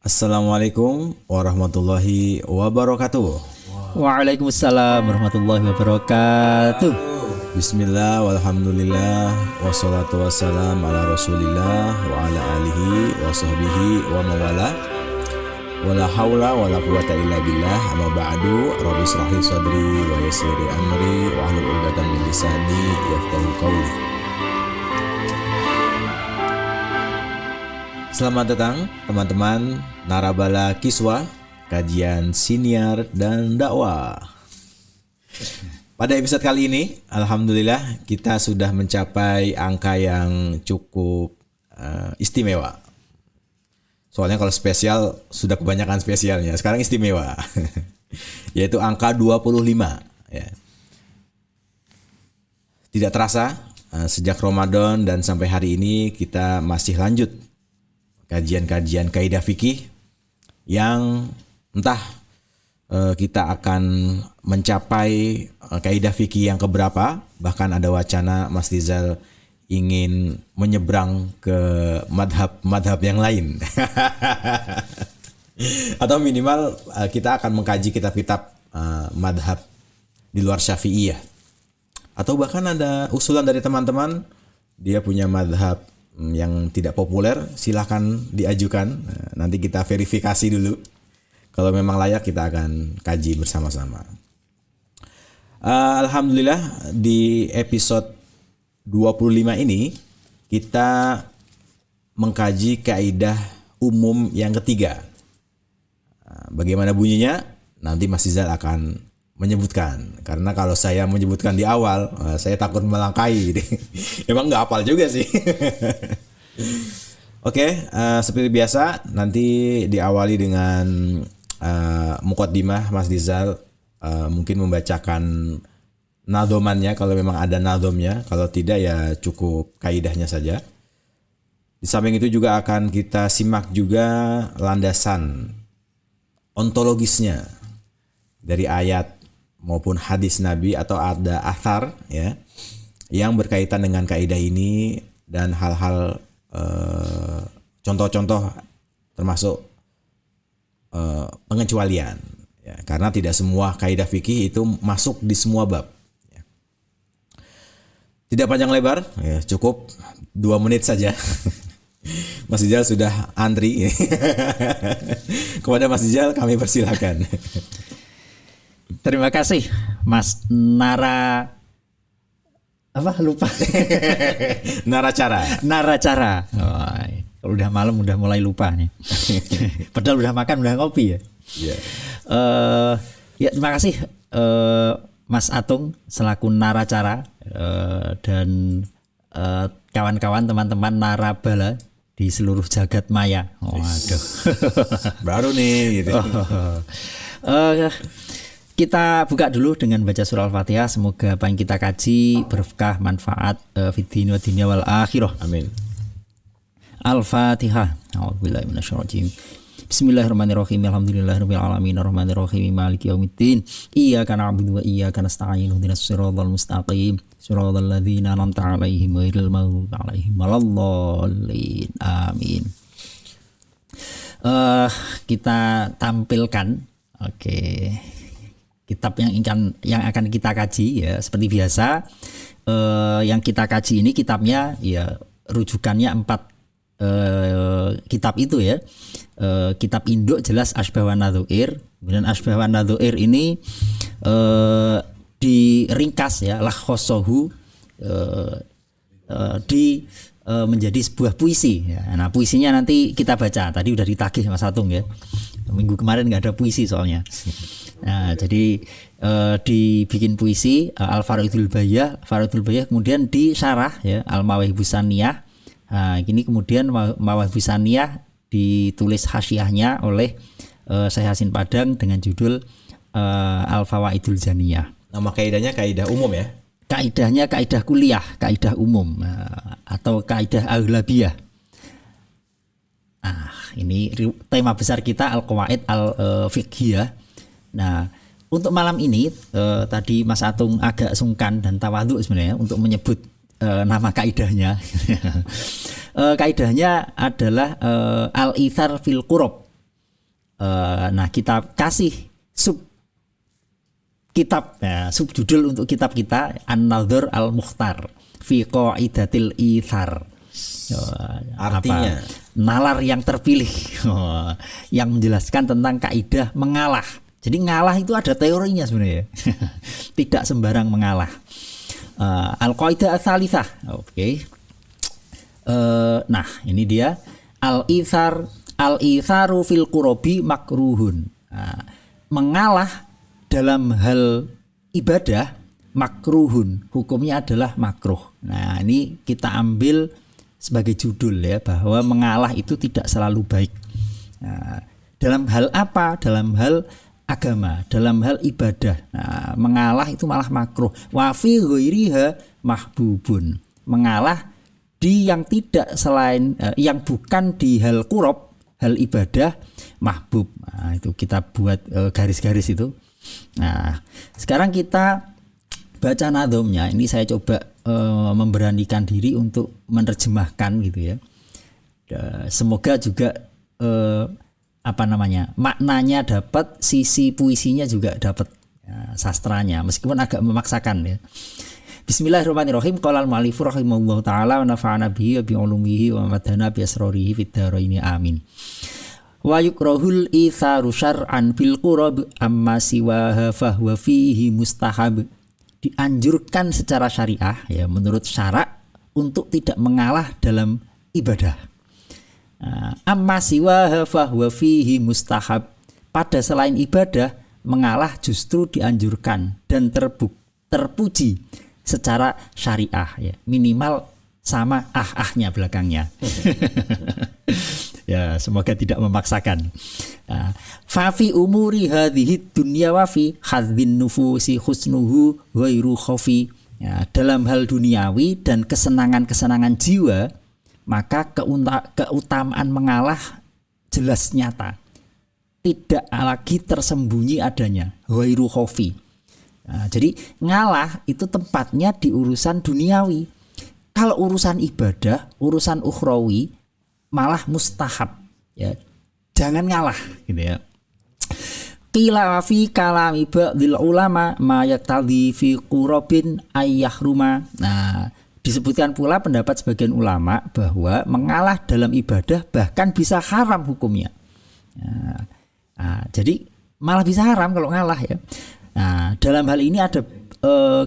Assalamualaikum warahmatullahi wabarakatuh. Waalaikumsalam warahmatullahi wabarakatuh. Bismillah walhamdulillah wassalatu wassalam ala rasulillah wa ala alihi wa sahbihi wa mawala. Wala hawla wala quwata illa billah. Amma ba'du. Rabbi shrah li sadri wa yassir li amri wa hlul 'uqdatam min lisani yafqahu qawli. Selamat datang teman-teman Narabala Kiswa, kajian siniar dan dakwah. Pada episode kali ini, alhamdulillah kita sudah mencapai angka yang cukup istimewa. Soalnya kalau spesial sudah kebanyakan spesialnya, sekarang istimewa. Yaitu angka 25 ya. Tidak terasa sejak Ramadan dan sampai hari ini kita masih lanjut kajian-kajian kaidah fikih yang entah kita akan mencapai kaidah fikih yang keberapa. Bahkan ada wacana Mas Rizal ingin menyeberang ke madhab yang lain. Atau minimal kita akan mengkaji kitab-kitab madhab di luar Syafi'iyah. Atau bahkan ada usulan dari teman-teman, dia punya madhab yang tidak populer, silahkan diajukan. Nanti kita verifikasi dulu. Kalau memang layak kita akan kaji bersama-sama. Alhamdulillah di episode 25 ini kita mengkaji kaidah umum yang ketiga. Bagaimana bunyinya? Nanti Mas Rizal akan menyebutkan. Karena kalau saya menyebutkan di awal, saya takut melangkai. Emang nggak hafal juga sih. Oke, seperti biasa nanti diawali dengan muqaddimah Mas Rizal, mungkin membacakan nadomannya kalau memang ada nadomnya. Kalau tidak ya cukup kaidahnya saja. Di samping itu juga akan kita simak juga landasan ontologisnya dari ayat maupun hadis Nabi, atau ada athar ya yang berkaitan dengan kaidah ini, dan hal-hal contoh-contoh termasuk pengecualian ya, karena tidak semua kaidah fikih itu masuk di semua bab ya. Tidak panjang lebar ya, cukup 2 menit saja. Mas Rizal sudah antri. Kepada Mas Rizal kami persilakan. Terima kasih Mas Nara, apa lupa? Naracara. Oh, kalau udah malam udah mulai lupa nih. Padahal udah makan, udah ngopi ya. Yeah. Ya terima kasih Mas Atung selaku naracara, dan kawan-kawan teman-teman Narabala di seluruh jagat maya. Waduh. Baru nih gitu. Kita buka dulu dengan baca surah Al-Fatihah. Semoga apa yang kita kaji berkah, manfaat fid din wa dunya wal akhirah. Amin. Al-Fatihah. A'udzubillahi minasyaitonir rajim. Bismillahirrahmanirrahim. Alhamdulillahirabbil alamin arrahmanirrahim maliki yaumiddin. Iyyaka na'budu wa iyyaka nasta'in. Ihdinas siratal mustaqim. Siratal ladzina an'amta 'alaihim ghairil maghdubi 'alaihim waladdallin. Amin. Kita tampilkan kitab yang akan kita kaji ya, seperti biasa. Yang kita kaji ini kitabnya ya rujukannya 4 kitab itu ya. Kitab induk jelas Asbah wa Nadzuir. Kemudian Asbah wa Nadzuir ini diringkas ya, lakhosohu, menjadi sebuah puisi ya. Nah puisinya nanti kita baca. Tadi udah ditagih Mas Atung ya. Minggu kemarin nggak ada puisi soalnya. Nah, jadi dibikin puisi Al-Faridul Bayah, kemudian disyarah ya Al-Mawahibus Saniyah. Nah, ini kemudian Mawahibus Saniyah ditulis hasyiahnya oleh Syekh Hasin Padang dengan judul Al-Fawaidul Janiyah. Nama kaidahnya kaidah umum ya? Kaidahnya kaidah kuliah, kaidah umum, atau kaidah aghlabiyah. Nah, ini tema besar kita Al-Qawaid Al-Fiqhiyah. Nah, untuk malam ini tadi Mas Atung agak sungkan dan tawadhu sebenarnya untuk menyebut nama kaidahnya. Kaidahnya adalah al-ithar fil qurab. Nah, kita kasih kitab, subjudul untuk kitab kita An-Nadhr Al-Mukhtar fi Qaidatil Itsar. Artinya nalar yang terpilih, yang menjelaskan tentang kaidah mengalah. Jadi ngalah itu ada teorinya sebenarnya. Tidak sembarang mengalah. Al-Qaidah Ats-Tsalitsah. Oke. Nah, ini dia al-itsaru fil qurabi makruhun. Mengalah dalam hal ibadah makruhun, hukumnya adalah makruh. Nah, ini kita ambil sebagai judul ya, bahwa mengalah itu tidak selalu baik. Nah, dalam hal apa? Dalam hal agama, dalam hal ibadah. Nah, mengalah itu malah makruh. Wa fi ghairiha mahbubun. Mengalah di yang tidak selain yang bukan di hal qurab, hal ibadah mahbub. Nah, itu kita buat garis-garis itu. Nah, sekarang kita baca nadhomnya. Ini saya coba memberanikan diri untuk menerjemahkan gitu ya. Semoga juga maknanya dapat, sisi puisinya juga dapat, sastranya, meskipun agak memaksakan ya. Bismillahirrahmanirrahim. Qala al-mu'allifu rahimahullahu taala wa nafa'ana bihi wa bi ulumihi wa madana bi asrarihi fid dharaini amin. Wa yukrahul itharu syar'an bil qurab amma siwaha fahuwa fihi mustahab. Dianjurkan secara syariah ya, menurut syarak, untuk tidak mengalah dalam ibadah. Amma siwaha fahuwa fihi mustahab. Pada selain ibadah, mengalah justru dianjurkan dan terpuji secara syariah ya. Minimal sama ahnya belakangnya. Ya, semoga tidak memaksakan. Fa fi umuri hadhihi dunya wa fi hadzin nufusi husnuhu ghairu khafi. Ya, dalam hal duniawi dan kesenangan-kesenangan jiwa, maka keutamaan mengalah jelas nyata. Tidak lagi tersembunyi adanya. Ghairu khafi. Nah, jadi ngalah itu tempatnya di urusan duniawi. Kalau urusan ibadah, urusan ukhrawi, malah mustahab ya, jangan ngalah gitu ya. Qila fi kalami ba'dil ulama ma yaqtadhi fi qurabin ayyahruma. Nah, disebutkan pula pendapat sebagian ulama bahwa mengalah dalam ibadah bahkan bisa haram hukumnya. Jadi malah bisa haram kalau ngalah ya. Nah, dalam hal ini ada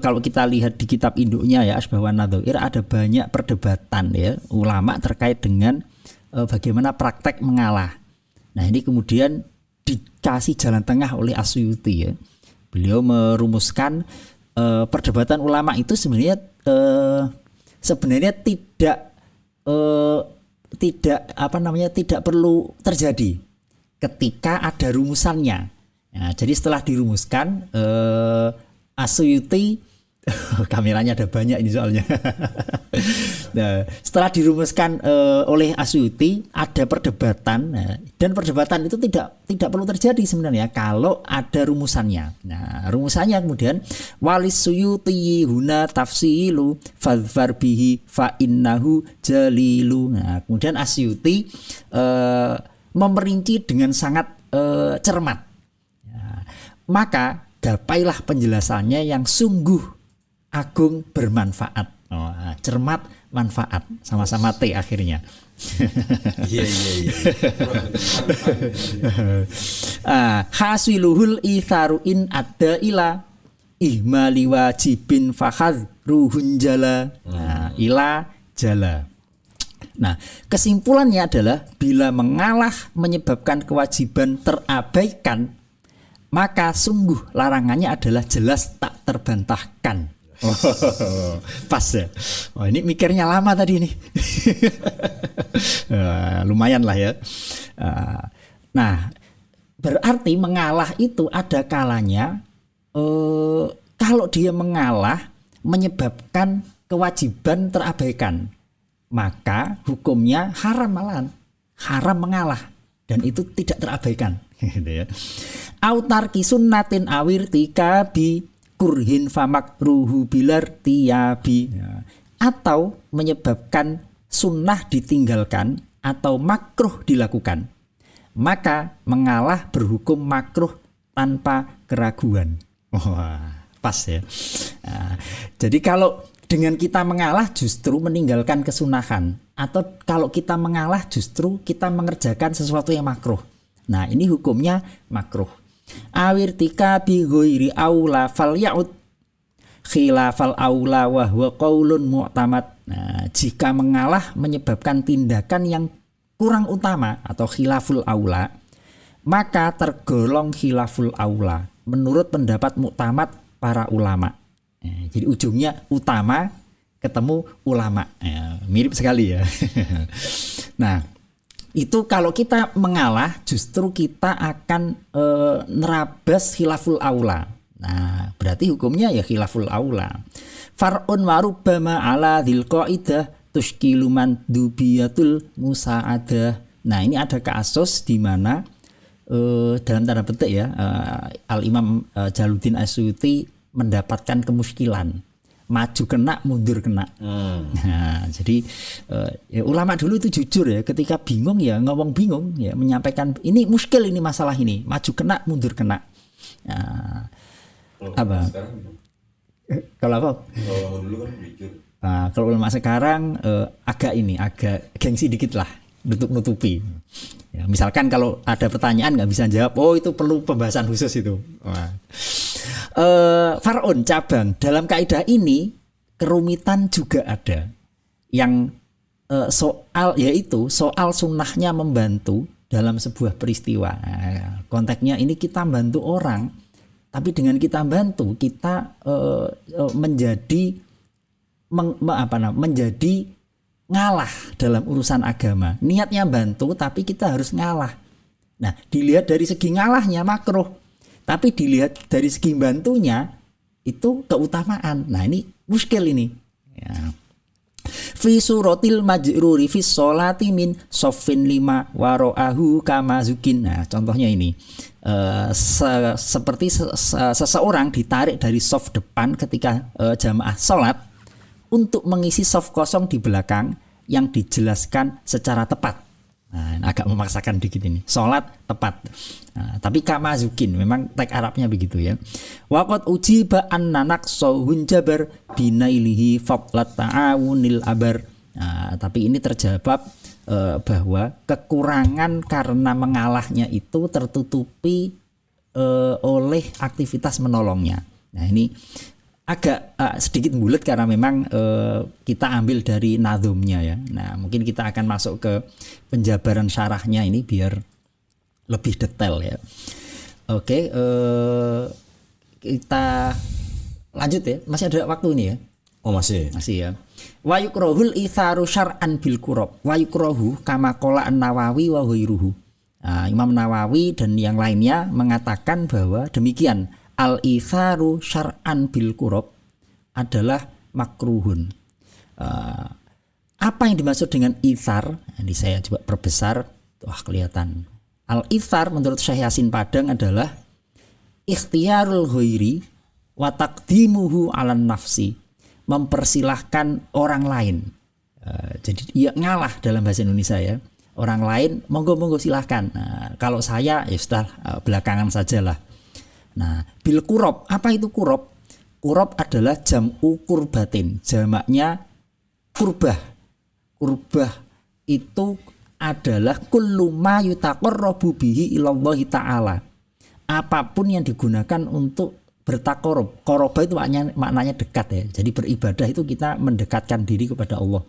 kalau kita lihat di kitab induknya ya, Asbah wan Nadhair, ada banyak perdebatan ya ulama terkait dengan bagaimana praktek mengalah. Nah, ini kemudian dikasih jalan tengah oleh As-Suyuti ya. Beliau merumuskan perdebatan ulama itu sebenarnya tidak perlu terjadi ketika ada rumusannya. Nah, jadi setelah dirumuskan, As-Suyuti kameranya ada banyak ini soalnya. Nah, setelah dirumuskan oleh As-Suyuti, ada perdebatan, dan perdebatan itu tidak perlu terjadi sebenarnya kalau ada rumusannya. Nah, rumusannya kemudian walis Suyuti huna tafsilu fadfar bihi fa innahu jalilu. Nah, kemudian As-Suyuti memerinci dengan sangat cermat. Nah, maka gapailah penjelasannya yang sungguh agung bermanfaat. Cermat, manfaat, sama-sama T akhirnya. Iya. Hasiluhul itharu in adda ila ihmali wajibin fahad ruhun jala. Ila jala. Nah, kesimpulannya adalah bila mengalah menyebabkan kewajiban terabaikan, maka sungguh larangannya adalah jelas tak terbantahkan. Pas ya. Ini mikirnya lama tadi nih. Lumayan lah ya. Nah, berarti mengalah itu ada kalanya kalau dia mengalah menyebabkan kewajiban terabaikan, maka hukumnya haram malahan. Haram mengalah, dan itu tidak terabaikan. Gitu ya. Autarki sunnatin awir tikabi kurhin famak ruhu bilar tiyabi. Atau menyebabkan sunnah ditinggalkan atau makruh dilakukan, maka mengalah berhukum makruh tanpa keraguan. Wah, pas ya. Nah, jadi kalau dengan kita mengalah justru meninggalkan kesunahan, atau kalau kita mengalah justru kita mengerjakan sesuatu yang makruh. Nah, ini hukumnya makruh. Awirtika bi ghairi aula fal ya'ud khilafal aula wa huwa qaulun mu'tamad. Nah, jika mengalah menyebabkan tindakan yang kurang utama atau khilaful aula, maka tergolong khilaful aula menurut pendapat mu'tamad para ulama. Jadi ujungnya utama ketemu ulama. Mirip sekali ya. Nah, itu kalau kita mengalah justru kita akan nerabas khilaful aula. Nah, berarti hukumnya ya khilaful aula. Far'un wa rubbama ala dzil qaidah tushkilu man dubiyatul musa'adah. Nah, ini ada kasus di mana dalam tanda petik ya, Al-Imam Jalaluddin As-Suyuti mendapatkan kemuskilan. Maju kena, mundur kena. Nah, jadi ya, ulama dulu itu jujur ya, ketika bingung ya ngomong bingung ya, menyampaikan ini muskil, ini masalah ini, maju kena, mundur kena. Nah, apa? Kalau apa? Kalau dulu kan jujur. Nah, kalau ulama sekarang agak gengsi dikit lah, nutupi. Ya, misalkan kalau ada pertanyaan nggak bisa jawab, oh itu perlu pembahasan khusus itu. Far'un cabang dalam kaidah ini kerumitan juga ada yang yaitu soal sunnahnya membantu dalam sebuah peristiwa. Nah, konteksnya ini kita bantu orang, tapi dengan kita bantu kita menjadi ngalah dalam urusan agama. Niatnya bantu tapi kita harus ngalah. Nah, dilihat dari segi ngalahnya makruh. Tapi dilihat dari segi bantunya itu keutamaan. Nah, ini muskil ini. Ya. Fi suratil majruri fi sholati min soffin lima waro'ahu kamazukin. Nah, contohnya ini. Seperti seseorang ditarik dari soft depan ketika jamaah sholat untuk mengisi soft kosong di belakang yang dijelaskan secara tepat. Nah, agak memaksakan dikit ini. Sholat tepat. Nah, tapi kamazukin memang teks Arabnya begitu ya. Waqad ujiba anna naqsahun jabar binailihi fadlat ta'awunil abar. Nah, tapi ini terjawab bahwa kekurangan karena mengalahnya itu tertutupi oleh aktivitas menolongnya. Nah, ini agak sedikit bulat karena memang kita ambil dari nadhumnya ya. Nah, mungkin kita akan masuk ke penjabaran syarahnya ini biar lebih detail ya. Oke, kita lanjut ya. Masih ada waktu ini ya? Oh, masih ya. Wa yukrahul itharu syar'an bil qurab. Wa yukrahu kama qala An-Nawawi wa ghairuhu. Nah, Imam Nawawi dan yang lainnya mengatakan bahwa demikian. Al-itharu syar'an bil qurab adalah makruhun. Apa yang dimaksud dengan ithar? Ini saya coba perbesar. Wah, kelihatan. Al-ithar menurut Syekh Yasin Padang adalah ikhtiyarul ghairi wa taqdimuhu 'alan nafsi. Mempersilahkan orang lain. Jadi dia ngalah dalam bahasa Indonesia ya. Orang lain monggo silahkan. Nah, kalau saya ya sudah belakangan sajalah. Nah, bil qurab, apa itu qurab? Qurab adalah jam'u qurbatin, jamaknya kurbah. Kurbah itu adalah kullu ma yutaqarrabu bihi ilallahi ta'ala. Apapun yang digunakan untuk bertakorup. Qoroba itu maknanya dekat ya. Jadi beribadah itu kita mendekatkan diri kepada Allah.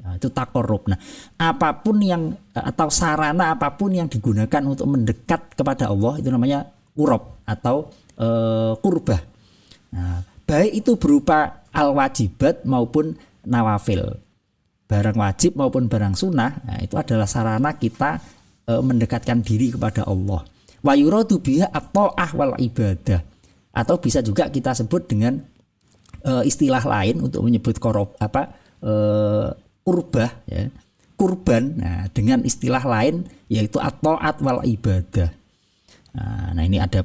Nah, itu takorup. Nah, apapun yang atau sarana apapun yang digunakan untuk mendekat kepada Allah itu namanya qurab atau kurbah. Nah, baik itu berupa al-wajibat maupun nawafil. Barang wajib maupun barang sunnah, nah, itu adalah sarana kita mendekatkan diri kepada Allah. Wa yuradu biha at-ta'ah wal ibadah. Atau bisa juga kita sebut dengan istilah lain untuk menyebut kurbah ya. Kurban. Nah, dengan istilah lain yaitu at-ta'at wal ibadah. Nah, ini ada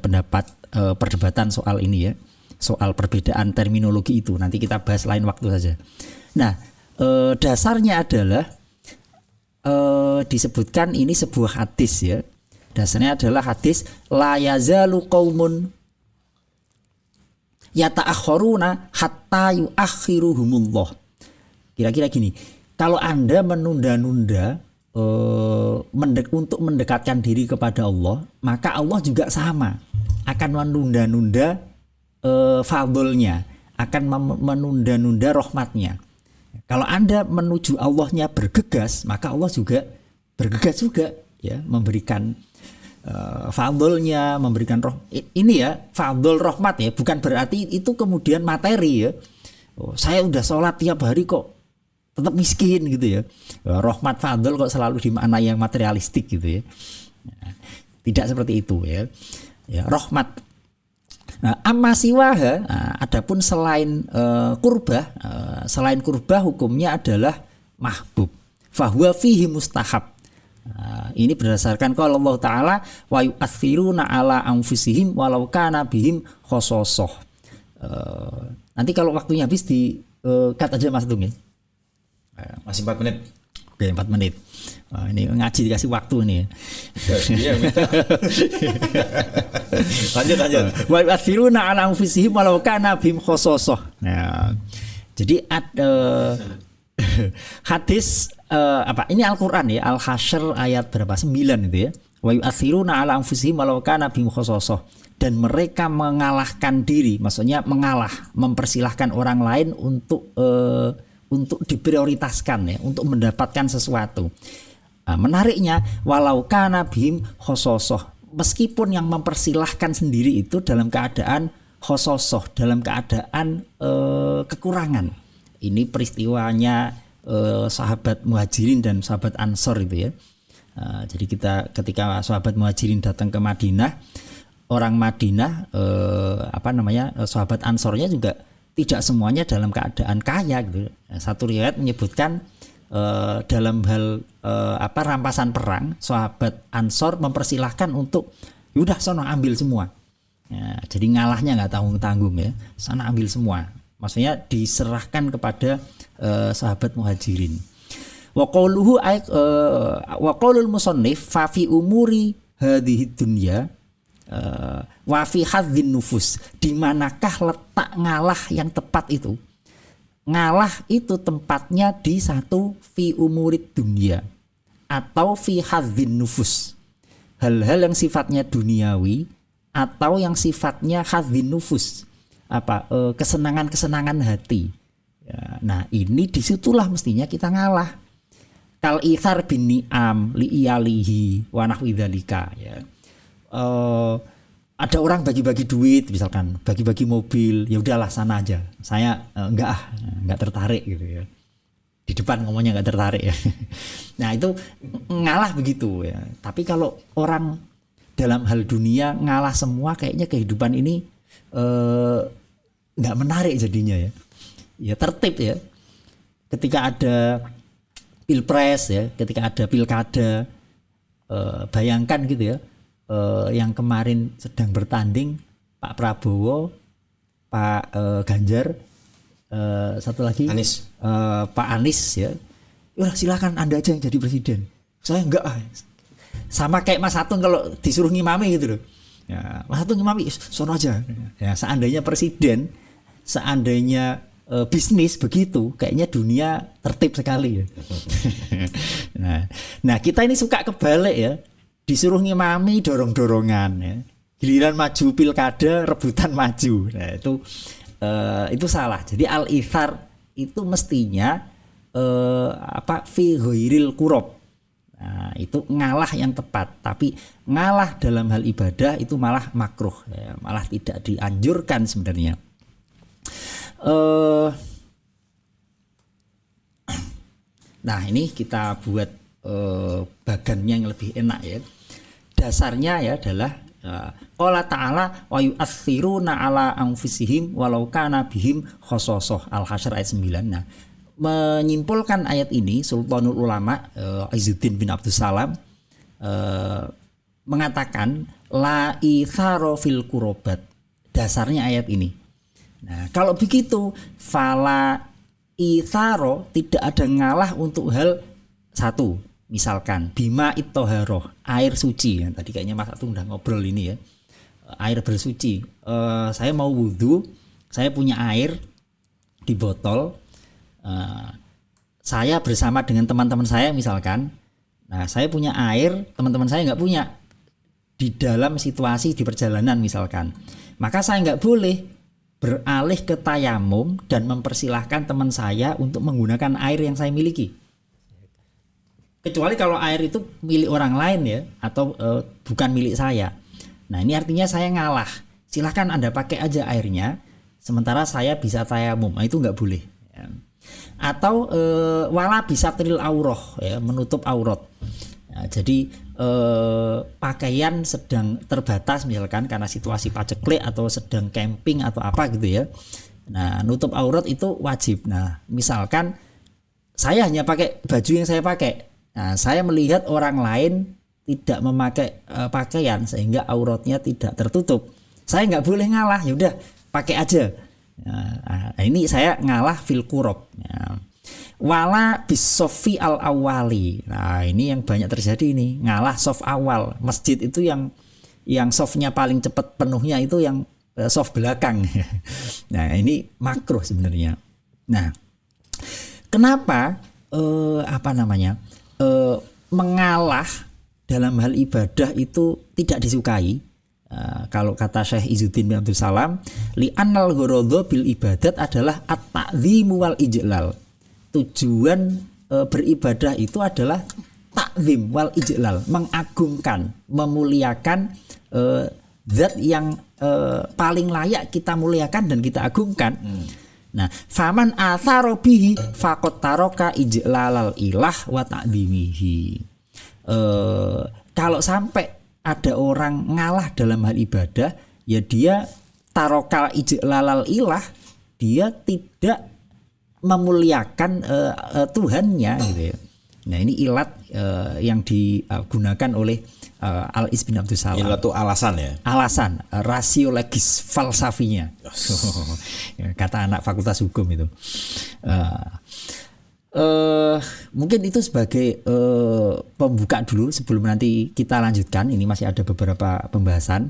perdebatan soal ini ya, soal perbedaan terminologi itu. Nanti kita bahas lain waktu saja. Nah, dasarnya adalah disebutkan ini sebuah hadis ya. Dasarnya adalah hadis la yazalu qaumun yata'akhiruna hatta yu'akhiruhumullah. Kira-kira gini, kalau Anda menunda-nunda untuk mendekatkan diri kepada Allah, maka Allah juga sama akan menunda-nunda fadlnya, akan menunda-nunda rahmatnya. Kalau Anda menuju Allahnya bergegas, maka Allah juga bergegas juga, ya, memberikan fadlnya, memberikan ini ya, fadl rahmat ya, bukan berarti itu kemudian materi ya. Saya udah sholat tiap hari kok tetap miskin gitu ya. Rahmat fadl kok selalu dimaknai yang materialistik gitu ya. Tidak seperti itu ya. Ya, rahmat. Nah, amma siwaha, adapun selain selain kurbah hukumnya adalah mahbub. Fahuwa fihi mustahab. Ini berdasarkan kalau Allah Ta'ala wa yu'athiruna ala anfusihim walau kana bihim khososoh. Nanti kalau waktunya habis di cut aja Mas Tung ya. Masih 4 menit. Oke, 4 menit. Ini ngaji dikasih waktu nih. Iya, lanjut. Wa yu'athiruna ala anfusihim walau kana bihim khososoh. Nah, jadi hadis ini Al-Qur'an ya, Al-Hasyr ayat berapa? 9 itu ya. Wa yu'athiruna ala anfusihim walau kana bihim khososoh. Dan mereka mengalahkan diri, maksudnya mempersilahkan orang lain untuk diprioritaskan ya, untuk mendapatkan sesuatu. Menariknya walau kana bihim khososoh, meskipun yang mempersilahkan sendiri itu dalam keadaan khososoh, dalam keadaan kekurangan. Ini peristiwanya sahabat Muhajirin dan sahabat Ansor itu ya. Jadi ketika sahabat Muhajirin datang ke Madinah, orang Madinah sahabat Ansornya juga tidak semuanya dalam keadaan kaya gitu. Satu riwayat menyebutkan dalam hal rampasan perang, sahabat Ansor mempersilahkan untuk yaudah sono ambil semua. Ya, jadi ngalahnya nggak tanggung-tanggung ya, sana ambil semua. Maksudnya diserahkan kepada sahabat Muhajirin. Wa qaulul musannif fa fi umuri hadhihi dunya wa fi hadzin nufus, di manakah letak ngalah yang tepat itu? Ngalah itu tempatnya di satu fi umurid dunia atau fi hadzin nufus, hal-hal yang sifatnya duniawi atau yang sifatnya hadzin nufus, kesenangan-kesenangan hati ya. Nah ini disitulah mestinya kita ngalah. Kal ithar bin ni'am li iyalihi wa nahwi dzalika ya. Ada orang bagi-bagi duit, misalkan bagi-bagi mobil, ya udahlah sana aja. Saya enggak tertarik gitu ya. Di depan ngomongnya enggak tertarik ya. Nah, itu ngalah begitu ya. Tapi kalau orang dalam hal dunia ngalah semua, kayaknya kehidupan ini enggak menarik jadinya ya. Ya tertib ya. Ketika ada pilpres ya, ketika ada pilkada, bayangkan gitu ya. Yang kemarin sedang bertanding Pak Prabowo, Pak Ganjar, satu lagi Anies. Pak Anies ya. Ya silakan Anda aja yang jadi presiden. Saya enggak. Sama kayak Mas Hatung kalau disuruh ngimami gitu loh. Ya, Mas Hatung ngimami, sono aja. Ya, seandainya presiden, seandainya bisnis begitu, kayaknya dunia tertib sekali ya. Nah, kita ini suka kebalik ya. Disuruh ngimami dorong-dorongan ya. Giliran maju pilkada rebutan maju. Nah, itu salah. Jadi al-ithar itu mestinya fi ghairil qurab. Nah, itu ngalah yang tepat, tapi ngalah dalam hal ibadah itu malah makruh ya, malah tidak dianjurkan sebenarnya. Nah, ini kita buat bagannya yang lebih enak ya. Dasarnya ya adalah qala ta'ala wa yu'athiruna ala anfusihim walau kana bihim khososoh, Al-Hasyr ayat 9. Nah, menyimpulkan ayat ini Sultanul Ulama Izzuddin bin Abdus Salam mengatakan la itharo fil kurobat. Dasarnya ayat ini. Nah, kalau begitu fala itharo, tidak ada ngalah untuk hal satu, misalkan bima itoharoh, air suci, ya, tadi kayaknya Mas Atung udah ngobrol ini ya, air bersuci. Saya mau wudhu, saya punya air di botol, saya bersama dengan teman-teman saya misalkan, nah saya punya air, teman-teman saya nggak punya, di dalam situasi di perjalanan misalkan, maka saya nggak boleh beralih ke tayamum dan mempersilahkan teman saya untuk menggunakan air yang saya miliki, kecuali kalau air itu milik orang lain ya, atau bukan milik saya. Nah ini artinya saya ngalah, silahkan Anda pakai aja airnya sementara saya bisa tayamum, nah, itu nggak boleh ya. Atau wala bisa tril auroh ya, menutup aurat. Nah, jadi pakaian sedang terbatas misalkan karena situasi paceklik atau sedang camping atau apa gitu ya. Nah, nutup aurat itu wajib. Nah, misalkan saya hanya pakai baju yang saya pakai. Nah, saya melihat orang lain tidak memakai pakaian sehingga auratnya tidak tertutup. Saya nggak boleh ngalah, ya udah pakai aja. Nah, ini saya ngalah fil qurab. Nah, wala bisofi al awali. Nah ini yang banyak terjadi ini, ngalah soft awal. Masjid itu yang softnya paling cepat penuhnya itu yang soft belakang. Nah ini makruh sebenarnya. Nah kenapa mengalah dalam hal ibadah itu tidak disukai? Kalau kata Syekh Izzuddin bin Abdul Salam, li'annal gharadha bil ibadat adalah at-ta'zimu wal ijlal. Tujuan beribadah itu adalah takzim wal ijlal, mengagungkan, memuliakan zat yang paling layak kita muliakan dan kita agungkan. Nah, faman atharo bihi faqad taraka ijlalal ilah wa ta'zimihi. Kalau sampai ada orang ngalah dalam hal ibadah, ya dia taraka ijlalal ilah, dia tidak memuliakan Tuhannya gitu ya. Nah ini ilat yang digunakan oleh Al-Is bin Abdul Salam. Ilat itu alasan ya? Alasan, rasio legis falsafinya. Kata anak fakultas hukum itu. Mungkin itu sebagai pembuka dulu sebelum nanti kita lanjutkan. Ini masih ada beberapa pembahasan.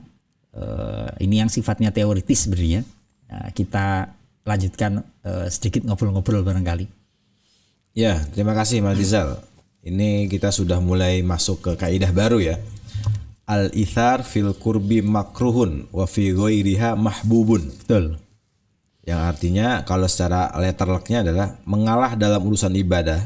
Ini yang sifatnya teoritis sebenarnya. Kita lanjutkan sedikit ngobrol-ngobrol barangkali. Ya, terima kasih Mas Rizal. Ini kita sudah mulai masuk ke kaidah baru ya. Al-ithar fil qurbi makruhun wa fi ghairiha mahbubun. Betul. Yang artinya kalau secara letterleknya adalah mengalah dalam urusan ibadah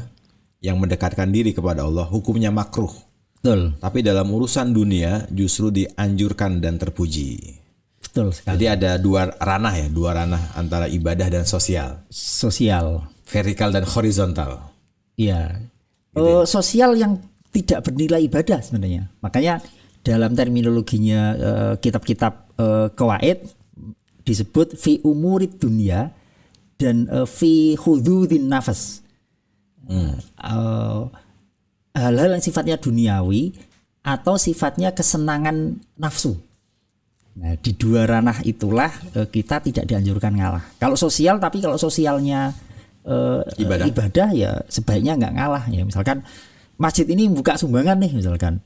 yang mendekatkan diri kepada Allah hukumnya makruh. Betul. Tapi dalam urusan dunia justru dianjurkan dan terpuji. Betul sekali. Jadi ada dua ranah antara ibadah dan sosial. Sosial, Vertikal dan horizontal. iya. Sosial yang tidak bernilai ibadah sebenarnya. Makanya dalam terminologinya kitab-kitab qawaid disebut fi umurid dunia dan fi hududin nafas. Hal-hal yang sifatnya duniawi atau sifatnya kesenangan nafsu. Nah, di dua ranah itulah kita tidak dianjurkan ngalah. Kalau sosial, tapi kalau sosialnya ibadah ya sebaiknya nggak ngalah ya. Misalkan masjid ini buka sumbangan nih misalkan,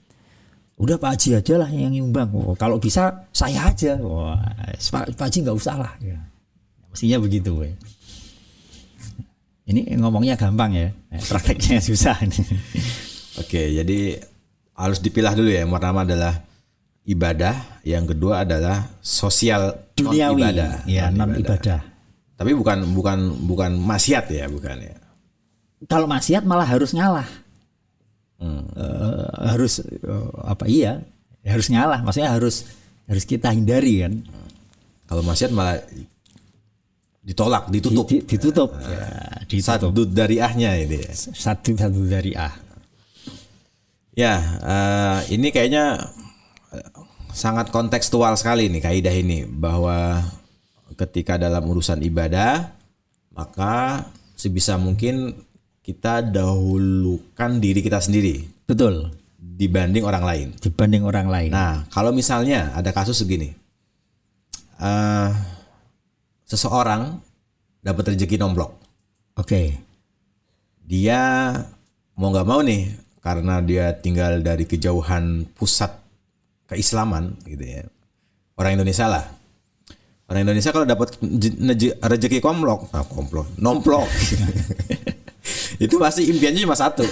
udah Pak Haji aja lah yang nyumbang. Kalau bisa saya aja. Pak Haji nggak usah lah. Ya. Mestinya begitu. Ya. Ini ngomongnya gampang ya, prakteknya susah. Oke, jadi harus dipilah dulu ya. Yang pertama adalah ibadah, yang kedua adalah sosial duniawi, non-ibadah. Ya, non-ibadah. Tapi bukan maksiat ya, bukan ya. Kalau maksiat malah harus ngalah. Harus harus ngalah. Maksudnya harus kita hindari kan. Kalau maksiat malah ditolak, ditutup. Ditutup. Satu dariahnya ini. Satu dariah. Ya, ini kayaknya sangat kontekstual sekali nih kaidah ini, bahwa ketika dalam urusan ibadah maka sebisa mungkin kita dahulukan diri kita sendiri. Betul. Dibanding orang lain. Dibanding orang lain. Nah, kalau misalnya ada kasus segini, seseorang dapat rezeki nomplok. Oke. Dia mau nggak mau nih, karena dia tinggal dari kejauhan pusat keislaman gitu ya. Orang Indonesia lah. Orang Indonesia kalau dapat rezeki nomplok. Itu pasti impiannya cuma satu,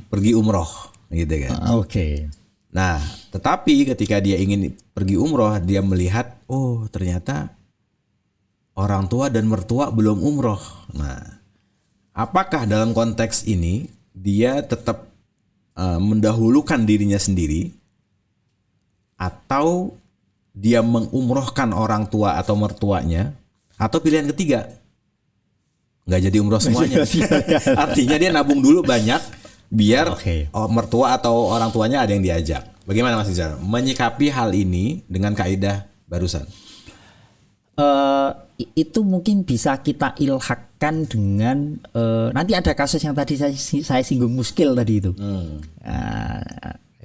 pergi umroh gitu kan. Oke. Nah, tetapi ketika dia ingin pergi umroh, dia melihat, oh ternyata orang tua dan mertua belum umroh. Nah, apakah dalam konteks ini dia tetap mendahulukan dirinya sendiri, atau dia mengumrohkan orang tua atau mertuanya, atau pilihan ketiga nggak jadi umroh semuanya? Artinya dia nabung dulu banyak biar mertua atau orang tuanya ada yang diajak. Bagaimana Mas Rizal menyikapi hal ini dengan kaidah barusan? Itu mungkin bisa kita ilhakkan dengan nanti ada kasus yang tadi saya singgung muskil tadi itu.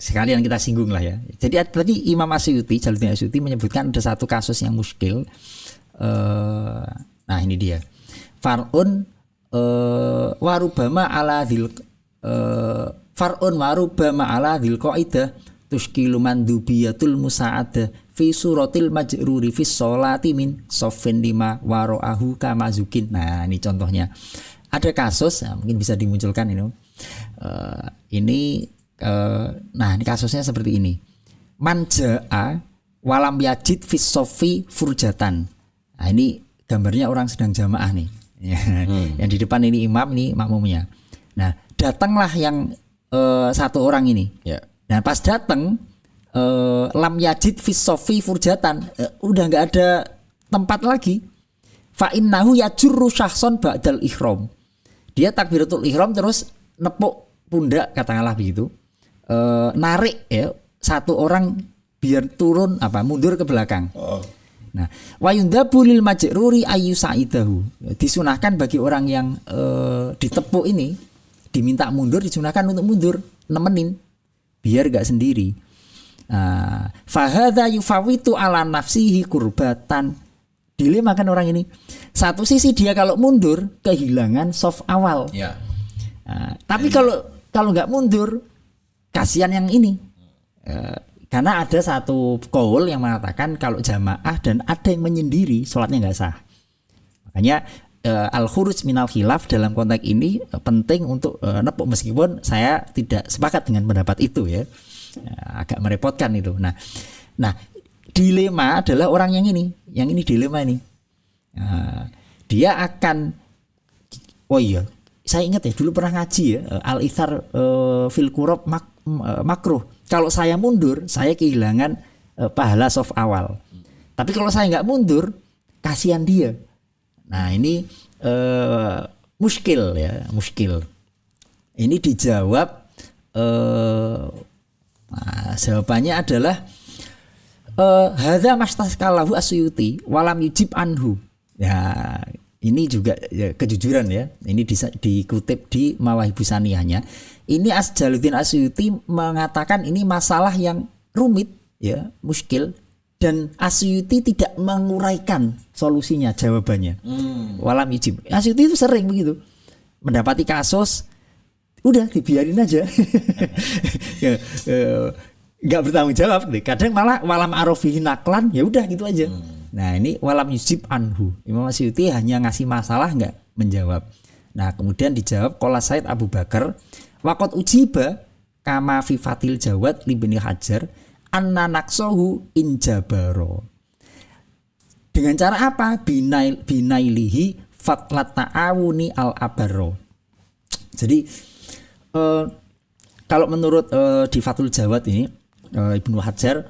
Sekalian kita singgung lah ya. Jadi tadi Imam Asyuti, Jalaluddin Asyuti menyebutkan ada satu kasus yang muskil. Nah ini dia. Far'un warubama ala dzil far'un warubama ala dzil qaidah tuskilu mandubiyatul musa'adah fi suratil majruri fi sholati min soffin lima waro'ahu kamazukin. Nah ini contohnya. Ada kasus, mungkin bisa dimunculkan ini. Nah ini kasusnya seperti ini. Manja'a walam yajid fi soffi furjatan. Nah ini gambarnya orang sedang jamaah nih. Yang di depan ini imam, ini makmumnya. Nah datanglah yang satu orang ini. Nah pas datang lam yajid fi soffi furjatan, udah nggak ada tempat lagi. Fa innahu yajurru syahson ba'dal ihram. Dia takbiratul ihram terus nepuk pundak katakanlah begitu. Narik ya satu orang biar turun mundur ke belakang. Nah, wayundabu lil majruri ayu sa'idahu. Disunahkan bagi orang yang ditepuk ini diminta mundur, disunahkan untuk mundur, nemenin biar gak sendiri. Fahadha yufawitu ala nafsihi kurbatan. Dilema kan orang ini. Satu sisi dia kalau mundur kehilangan soft awal. Tapi kalau nggak mundur kasihan yang ini. Karena ada satu qaul yang mengatakan kalau jamaah dan ada yang menyendiri sholatnya nggak sah. Makanya al-khuruj minal khilaf dalam konteks ini penting untuk nepuk, meskipun saya tidak sepakat dengan pendapat itu ya. Agak merepotkan itu. Nah dilema adalah orang yang ini dilema ini. Dia akan saya ingat ya dulu pernah ngaji ya al-ithar fil qurab makruh. Kalau saya mundur saya kehilangan pahala soft awal. Tapi kalau saya nggak mundur kasihan dia. Nah ini muskil. Ini dijawab jawabannya adalah hadza mastaskalahu Asyuti walam yujib anhu. Ya ini juga ya, kejujuran ya. Ini dikutip di Mawahibus Saniyahnya. Ini Jalaluddin Asyuti mengatakan ini masalah yang rumit ya, muskil, dan Asyuti tidak menguraikan solusinya, jawabannya. Walam yujib. Asyuti itu sering begitu. Mendapati kasus udah dibiarin aja. Nggak bertanggung jawab. Kadang malah walam arofihi naklan, ya udah gitu aja. Nah ini walam yujib anhu. Imam Asyuti hanya ngasih masalah, nggak menjawab. Nah kemudian dijawab qala Said Abu Bakar waqad ujiba kama fi fatil jawad li Ibnu Hajar anna naqsahu injabaro. Dengan cara apa? Binailihi fatlat ta'awuni al abaro. Jadi kalau menurut di Fathul Jawad ini Ibnu Hajar,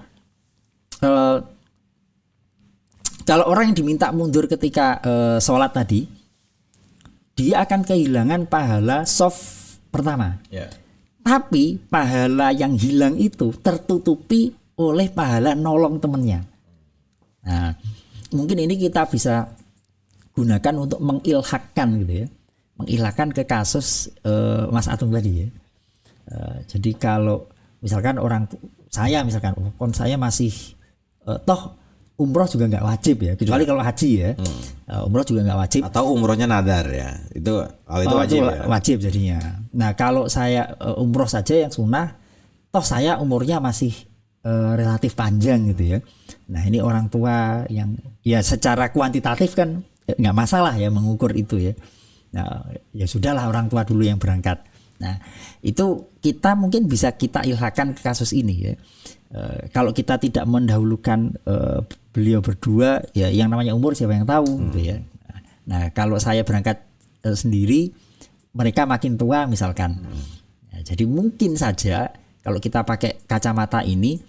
kalau orang yang diminta mundur ketika sholat tadi, dia akan kehilangan pahala soft pertama. Tapi pahala yang hilang itu tertutupi oleh pahala nolong temannya. Nah, mungkin ini kita bisa gunakan untuk mengilhakkan gitu ya. Mengilhakkan ke kasus Mas Atung tadi ya. Jadi kalau misalkan saya masih toh umroh juga nggak wajib ya, kecuali kalau haji ya. Umroh juga nggak wajib. Atau umrohnya nadar ya. Itu kalau itu wajib itu ya. wajib jadinya. Nah kalau saya umroh saja yang sunnah, toh saya umurnya masih relatif panjang gitu ya. Nah ini orang tua yang ya secara kuantitatif kan nggak masalah ya mengukur itu ya. Nah ya sudahlah orang tua dulu yang berangkat. Nah itu kita mungkin bisa kita ilhakan ke kasus ini ya. Kalau kita tidak mendahulukan beliau berdua ya yang namanya umur siapa yang tahu gitu ya. Nah kalau saya berangkat sendiri mereka makin tua misalkan. Nah, jadi mungkin saja kalau kita pakai kacamata ini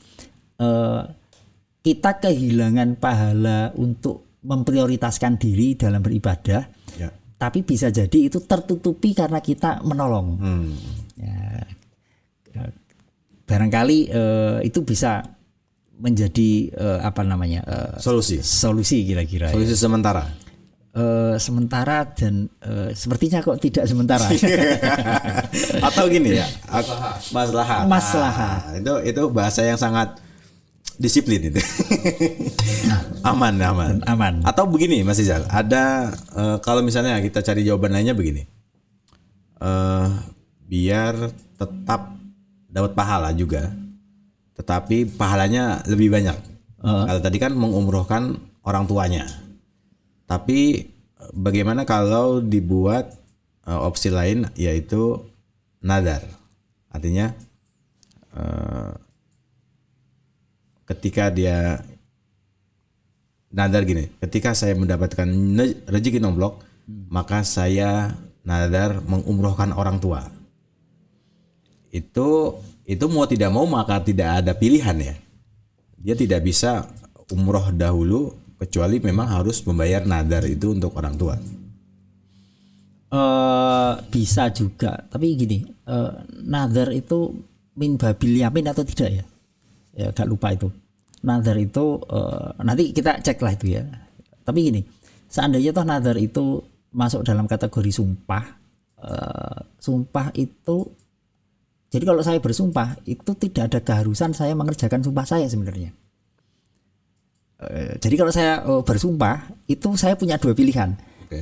kita kehilangan pahala untuk memprioritaskan diri dalam beribadah. Ya. Tapi bisa jadi itu tertutupi karena kita menolong. Ya, barangkali itu bisa menjadi solusi kira-kira. Solusi ya. sementara. Sementara dan sepertinya kok tidak sementara. Atau gini ya, maslahat. Nah, itu bahasa yang sangat disiplin itu. aman. Atau begini Mas Izal, ada kalau misalnya kita cari jawaban lainnya begini. Biar tetap dapat pahala juga, tetapi pahalanya lebih banyak. Kalau tadi kan mengumrohkan orang tuanya, tapi bagaimana kalau dibuat opsi lain yaitu nadar, artinya ketika dia nadar gini, ketika saya mendapatkan rezeki nomblok, maka saya nadar mengumrohkan orang tua. Itu mau tidak mau maka tidak ada pilihan ya. Dia tidak bisa umroh dahulu kecuali memang harus membayar nadar itu untuk orang tua. Bisa juga, tapi gini, nadar itu min babil yamin atau tidak ya? Ya gak lupa itu. Nadar itu nanti kita cek lah itu ya. Tapi gini, seandainya toh nadar itu masuk dalam kategori sumpah, sumpah itu. Jadi kalau saya bersumpah itu tidak ada keharusan saya mengerjakan sumpah saya sebenarnya. Jadi kalau saya bersumpah itu saya punya dua pilihan,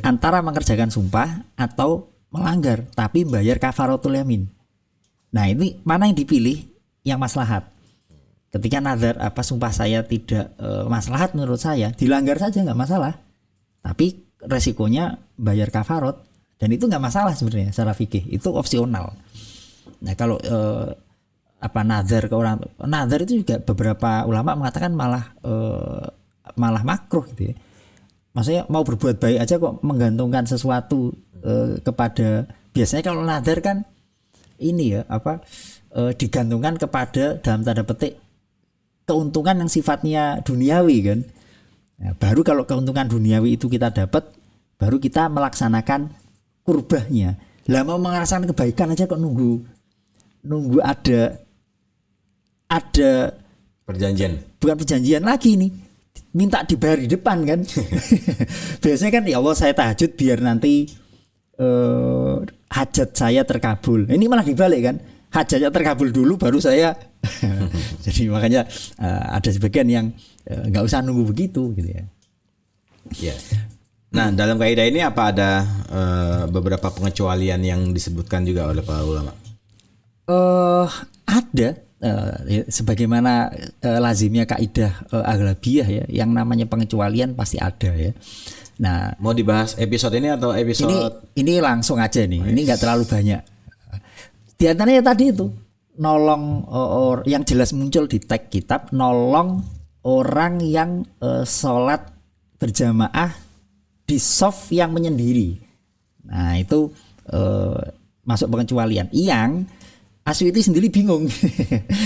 antara mengerjakan sumpah atau melanggar tapi bayar kafaratul yamin. Nah ini mana yang dipilih? Yang maslahat. Ketika nazar sumpah saya tidak maslahat menurut saya, dilanggar saja nggak masalah. Tapi resikonya bayar kafarat dan itu nggak masalah sebenarnya secara fikih, itu opsional. Nah kalau nazar ke orang, nazar itu juga beberapa ulama mengatakan malah makruh gitu ya. Maksudnya mau berbuat baik aja kok menggantungkan sesuatu kepada, biasanya kalau nazar kan ini ya digantungkan kepada dalam tanda petik keuntungan yang sifatnya duniawi kan. Nah, baru kalau keuntungan duniawi itu kita dapat, baru kita melaksanakan kurbahnya. Lah mau merasakan kebaikan aja kok nunggu ada perjanjian. Bukan perjanjian lagi nih. Minta dibayar di depan kan. Biasanya kan ya Allah saya tahajud biar nanti hajat saya terkabul. Ini malah dibalik kan. Hajatnya terkabul dulu baru saya. Jadi makanya ada sebagian yang nggak usah nunggu begitu gitu ya. Ya. Nah dalam kaidah ini apa ada beberapa pengecualian yang disebutkan juga oleh para ulama? Ada. Sebagaimana lazimnya kaidah aghlabiyah ya, yang namanya pengecualian pasti ada ya. Nah, mau dibahas episode ini atau episode ini langsung aja nih. Ini nggak terlalu banyak. Di antaranya tadi itu nolong yang jelas muncul di tag kitab, nolong orang yang sholat berjamaah di shaf yang menyendiri. Nah itu masuk pengecualian. Yang Asy'uti sendiri bingung.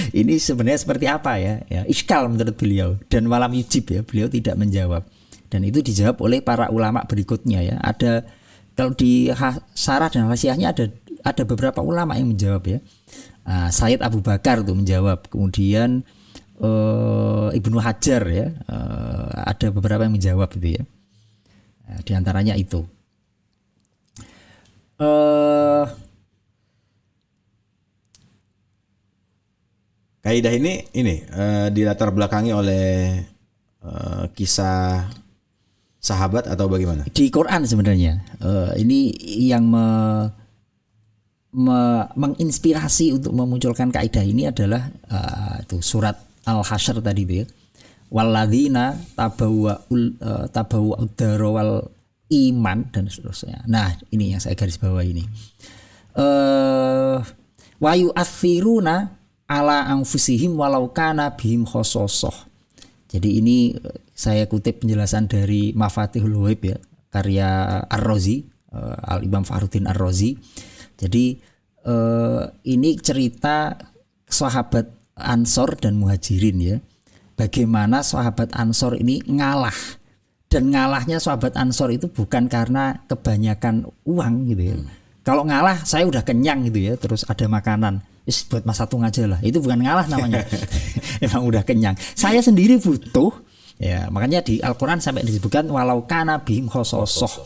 Ini sebenarnya seperti apa ya? Iskal menurut beliau, dan walam yujib ya, beliau tidak menjawab. Dan itu dijawab oleh para ulama berikutnya ya. Ada kalau di syarah dan hasiahnya ada beberapa ulama yang menjawab ya. Sayyid Abu Bakar tuh menjawab, kemudian Ibnu Hajar ya, ada beberapa yang menjawab itu ya. Di antaranya itu. Kaidah ini dilatar belakangi oleh kisah sahabat atau bagaimana? Di Quran sebenarnya ini yang menginspirasi untuk memunculkan kaidah ini adalah itu surat Al-Hasyr tadi itu ya. Walladzina tabawwa'ud dara wal iman dan seterusnya. Nah, ini yang saya garis bawah ini. Wa yu'athiruna ala anfusihim walau kana bihim khososoh. Jadi ini saya kutip penjelasan dari Mafatihul Ghaib ya, karya Ar-Razi, Al-Imam Fakhruddin Ar-Razi. Jadi ini cerita sahabat Ansor dan Muhajirin ya. Bagaimana sahabat Ansor ini ngalah. Dan ngalahnya sahabat Ansor itu bukan karena kebanyakan uang gitu ya. Kalau ngalah saya udah kenyang gitu ya, terus ada makanan, buat Mas Atung aja lah. Itu bukan ngalah namanya. Emang udah kenyang. Saya sendiri butuh. Ya, makanya di Al-Qur'an sampai disebutkan walau kana bihim khososoh.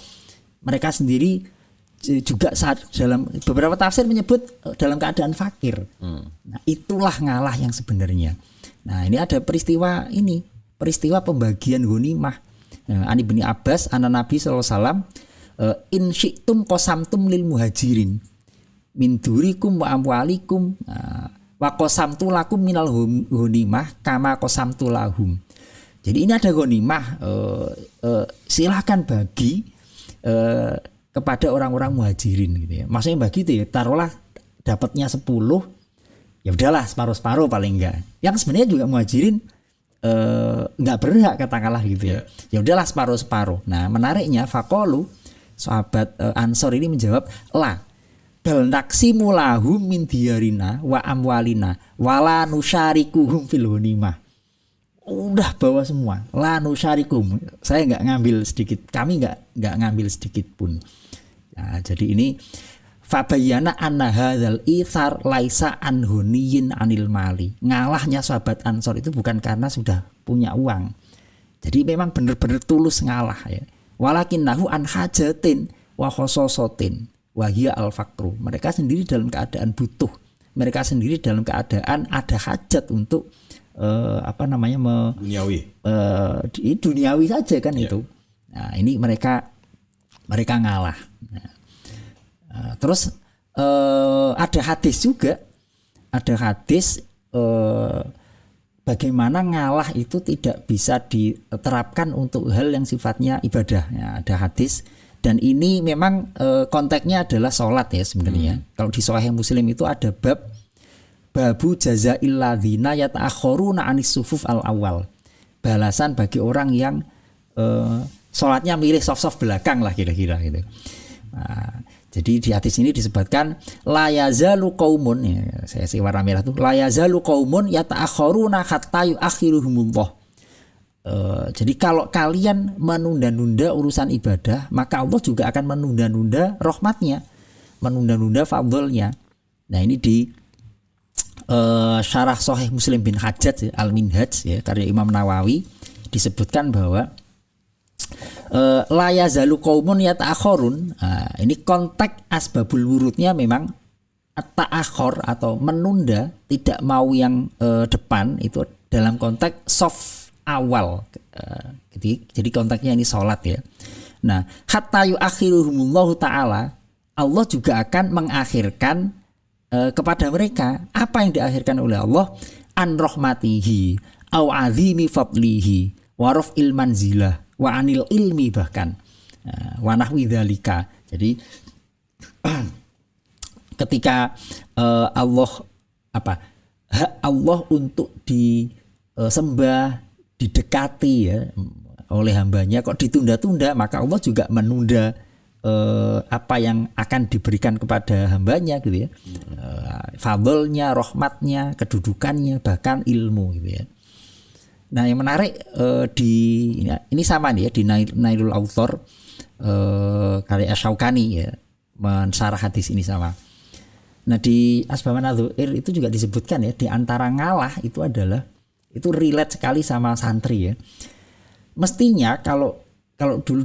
Mereka sendiri juga saat dalam beberapa tafsir menyebut dalam keadaan fakir. Nah, itulah ngalah yang sebenarnya. Nah, ini ada peristiwa pembagian ghanimah. Ani bin Abbas anak Nabi sallallahu alaihi wasallam in syi'tum qasamtum lil muhajirin min durikum wa amwalikum wa qasamtu lakum minal ghanimah kama qasamtu lahum. Jadi ini ada ghanimah, silakan bagi kepada orang-orang muhajirin gitu ya. Maksudnya bagi itu ya, taruhlah dapatnya 10, ya udahlah separuh-separuh paling enggak. Yang sebenarnya juga muhajirin enggak berhak katakanlah gitu ya. Ya udahlah separuh-separuh. Nah, menariknya faqalu sahabat Ansor ini menjawab la bal naqsimu lahum min diyarina wa amwalina wala nusyarikuhum fil ghanimah. Udah bawa semua. La nusyarikum. Saya enggak ngambil sedikit. Kami enggak ngambil sedikit pun. Nah, jadi ini fabayyana anna hadzal itsar laisa an huniyin anil mali. Ngalahnya sahabat Ansor itu bukan karena sudah punya uang. Jadi memang benar-benar tulus ngalah ya. Walakinnahu an hajatin wa khososotin wa hiya al faqru. Mereka sendiri dalam keadaan butuh. Mereka sendiri dalam keadaan ada hajat untuk duniawi. Duniawi saja kan itu. Nah, ini mereka ngalah. Nah, terus ada hadis juga, bagaimana ngalah itu tidak bisa diterapkan untuk hal yang sifatnya ibadah. Ya, ada hadis dan ini memang konteksnya adalah sholat ya sebenarnya. Kalau di Sahih Muslim itu ada babu jazail ladzina yata'akhkharuna anis sufuf al awal. Balasan bagi orang yang sholatnya milih saf-saf belakang lah kira-kira gitu. Nah, jadi di hadis ini disebutkan la yazalu qaumun ya, saya warna merah itu la yazalu qaumun yata'akhkharuna hatta yu'akhiruhumullah. Jadi kalau kalian menunda-nunda urusan ibadah, maka Allah juga akan menunda-nunda rahmatnya, menunda-nunda fadlnya. Nah, ini di syarah Sahih Muslim bin Hajjaj Al-Minhaj ya, karya Imam Nawawi disebutkan bahwa la yazalu qaumun yata'akhkharun. Ini konteks asbabul wurudnya memang ta'akhkhar atau menunda, tidak mau yang depan itu dalam konteks soft awal. Jadi konteksnya ini salat ya. Nah, hatta yu'akhiruhumullahu ta'ala, Allah juga akan mengakhirkan kepada mereka apa yang diakhirkan oleh Allah an rahmatihi au azimi fadlihi wa raf'il manzilah wa anil ilmi bahkan wa nahwi dzalika. Jadi ketika Allah hak Allah untuk disembah, didekati ya oleh hambanya kok ditunda-tunda, maka Allah juga menunda apa yang akan diberikan kepada hambanya gitu ya, fadlnya, rahmatnya, kedudukannya, bahkan ilmu gitu ya. Nah, yang menarik ini sama nih ya di Nailul Author karya Asy-Syaukani ya, mensyarah hadis ini sama. Nah, di Asbabun Nadzair itu juga disebutkan ya, di antara ngalah itu adalah itu relate sekali sama santri ya. Mestinya kalau dulu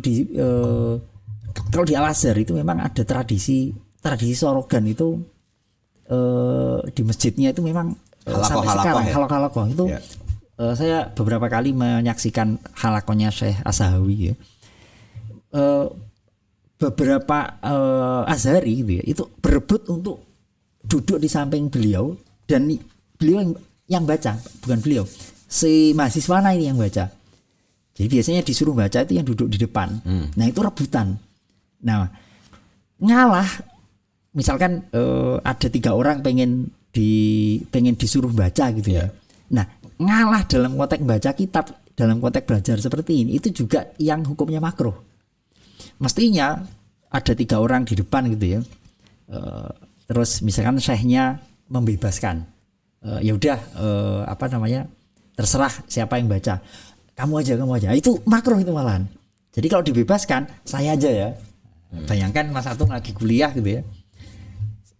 kalau di Al-Azhar itu memang ada tradisi sorogan itu di masjidnya itu memang sampai sekarang halakoh itu saya beberapa kali menyaksikan halakonya Syekh As-Sahawi ya. Beberapa Azhari gitu ya, itu berebut untuk duduk di samping beliau, dan beliau yang baca, bukan beliau, si mahasiswa ini yang baca. Jadi biasanya disuruh baca itu yang duduk di depan. Nah itu rebutan. Nah ngalah, misalkan ada 3 orang pengen disuruh baca gitu ya. Nah ngalah dalam konteks baca kitab, dalam konteks belajar seperti ini, itu juga yang hukumnya makruh. Mestinya ada 3 orang di depan gitu ya. Terus misalkan syekhnya membebaskan, ya udah terserah siapa yang baca, kamu aja. Itu makruh itu malahan. Jadi kalau dibebaskan, saya aja ya. Bayangkan Mas Atung lagi kuliah gitu ya.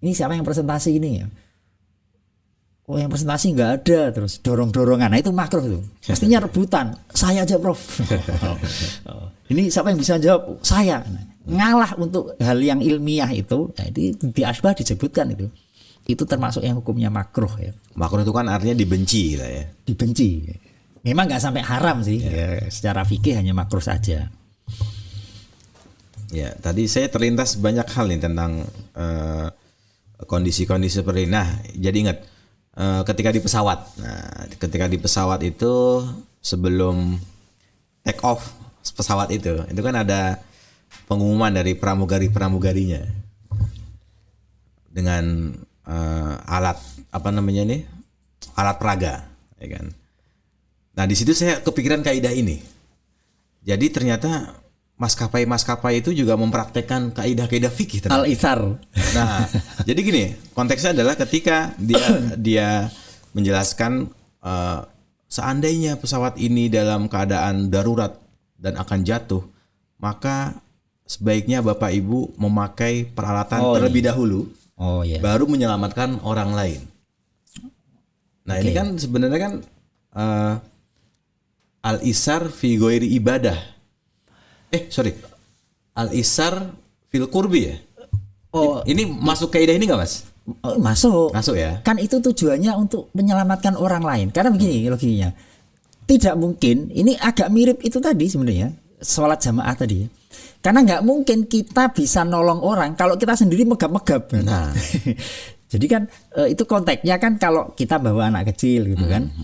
Ini siapa yang presentasi ini ya? Oh yang presentasi nggak ada, terus dorong-dorongan. Nah itu makruh tuh. Mestinya rebutan. Saya aja Prof. Ini siapa yang bisa jawab? Saya. Ngalah untuk hal yang ilmiah itu. Nah, itu di asbah disebutkan itu. Itu termasuk yang hukumnya makruh ya. Makruh itu kan artinya dibenci lah ya. Dibenci. Memang nggak sampai haram sih. Ya, secara fikih hanya makruh saja. Ya, tadi saya terlintas banyak hal nih tentang kondisi-kondisi seperti ini. Nah, jadi ingat ketika di pesawat. Nah, ketika di pesawat itu sebelum take off pesawat itu kan ada pengumuman dari pramugarinya dengan alat alat peraga, ya kan. Nah, di situ saya kepikiran kaidah ini. Jadi ternyata maskapai itu juga mempraktekkan kaidah-kaidah fikih al-ithar. Nah, jadi gini, konteksnya adalah ketika dia menjelaskan seandainya pesawat ini dalam keadaan darurat dan akan jatuh, maka sebaiknya Bapak Ibu memakai peralatan terlebih dahulu, baru menyelamatkan orang lain. Nah, ini kan sebenarnya kan al-isar fi ghairi ibadah. Al-isar fil qurbi ya. Ini masuk kaidah ini nggak Mas? Masuk ya. Kan itu tujuannya untuk menyelamatkan orang lain. Karena begini loginya. Tidak mungkin, ini agak mirip itu tadi sebenarnya, sholat jamaah tadi. Karena nggak mungkin kita bisa nolong orang kalau kita sendiri megap-megap. Nah. Jadi kan itu konteksnya kan kalau kita bawa anak kecil gitu kan.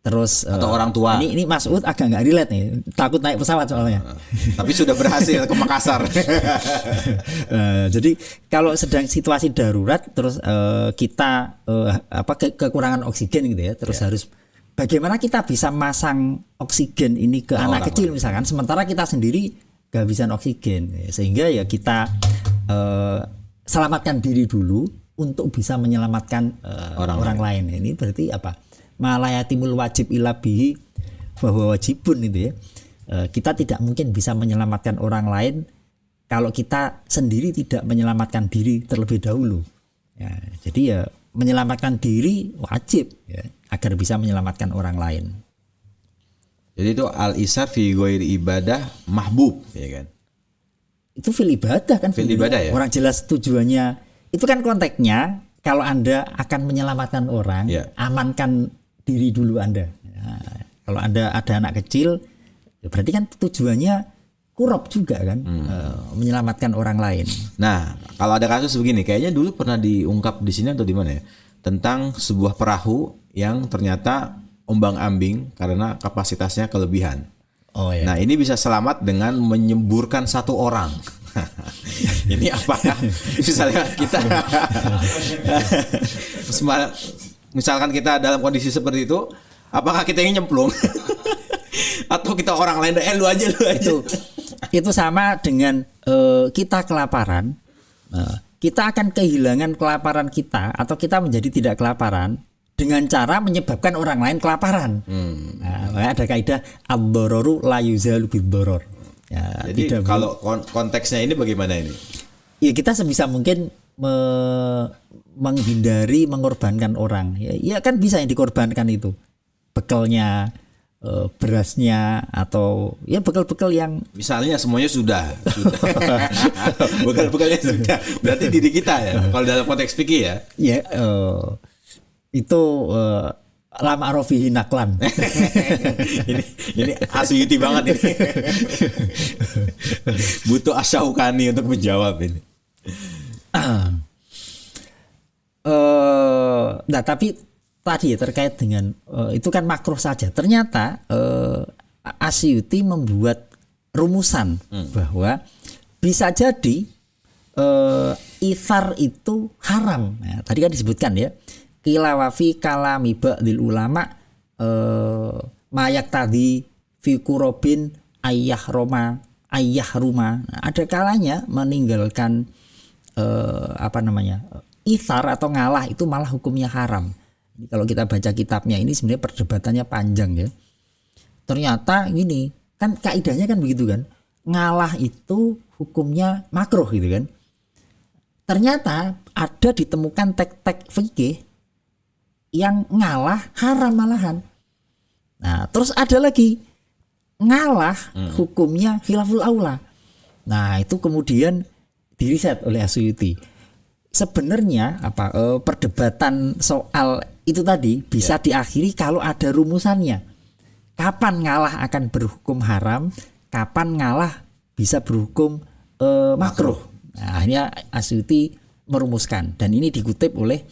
Terus atau orang tua. Ini Mas Ud agak nggak relate nih, takut naik pesawat soalnya. Tapi sudah berhasil ke Makassar. Jadi kalau sedang situasi darurat, terus kita kekurangan oksigen gitu ya, terus harus bagaimana kita bisa masang oksigen ini ke anak kecil misalkan, sementara kita sendiri kehabisan oksigen, sehingga ya kita selamatkan diri dulu untuk bisa menyelamatkan orang lain. Ini berarti apa? Malayatimul wajib ila bihi bahwa wajibun itu ya. Kita tidak mungkin bisa menyelamatkan orang lain kalau kita sendiri tidak menyelamatkan diri terlebih dahulu. Ya, jadi ya menyelamatkan diri wajib ya, agar bisa menyelamatkan orang lain. Jadi itu al-isar fi ghairi ibadah mahbub ya kan. Itu fil ibadah kan, fil ibadah ya. Orang jelas tujuannya. Itu kan konteksnya kalau Anda akan menyelamatkan orang, amankan diri dulu Anda. Ya, kalau Anda ada anak kecil, ya berarti kan tujuannya kurab juga kan, menyelamatkan orang lain. Nah, kalau ada kasus begini, kayaknya dulu pernah diungkap di sini atau di mana ya, tentang sebuah perahu yang ternyata ombang-ambing karena kapasitasnya kelebihan. Nah, ini bisa selamat dengan menyemburkan 1 orang. Ini apakah misalnya kita misalkan kita dalam kondisi seperti itu, apakah kita ingin nyemplung atau kita orang lain lu aja. Itu sama dengan kita kelaparan, kita akan kehilangan kelaparan kita atau kita menjadi tidak kelaparan dengan cara menyebabkan orang lain kelaparan. Nah, ada kaidah ad-dhararu la yuzalu bid-dharar. Ya, jadi kalau konteksnya ini bagaimana ini? Ya kita sebisa mungkin menghindari mengorbankan orang. Ya kan bisa yang dikorbankan itu bekalnya, berasnya, atau ya bekal-bekal yang misalnya semuanya sudah. Bekal-bekalnya sudah. Berarti diri kita ya. Kalau dalam konteks fikih ya. Ya itu lama rofihi naklan. ini Asyuti banget ini. Butuh Asyaukani untuk menjawab ini. Nah tapi tadi ya terkait dengan itu kan makruh saja. Ternyata Asyuti membuat rumusan bahwa bisa jadi ithar itu haram. Nah, tadi kan disebutkan ya, qila wa fi kalami ba'dil ulama mayak tadi fi kurobin ayah ruma. Nah, ada kalanya meninggalkan ithar atau ngalah itu malah hukumnya haram. Jadi kalau kita baca kitabnya ini sebenarnya perdebatannya panjang ya. Ternyata gini, kan kaidahnya kan begitu kan. Ngalah itu hukumnya makruh gitu kan. Ternyata ada ditemukan tek-tek fikih yang ngalah haram malahan. Nah, terus ada lagi ngalah hukumnya khilaful aula. Nah, itu kemudian diriset oleh Asyuti. Sebenarnya perdebatan soal itu tadi bisa diakhiri kalau ada rumusannya. Kapan ngalah akan berhukum haram, kapan ngalah bisa berhukum makruh. Nah, akhirnya Asyuti merumuskan dan ini dikutip oleh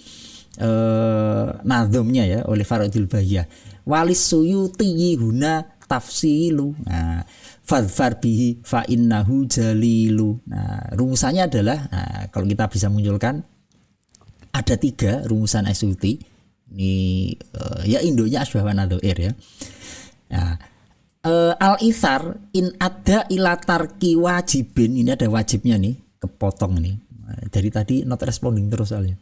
nadhomnya ya, oleh Faridul Bahiyah. Walis Suyuti huna tafsilu. Nah, fadfar bihi fa innahu jalilu. Nah, rumusannya adalah kalau kita bisa munculkan ada 3 rumusan Asyuti. Ini ya indonya asbah wa nadhair ya. Nah, al-ithar in ada ila tarki wajibin, ini ada wajibnya nih, kepotong nih. Dari tadi not responding terus soalnya.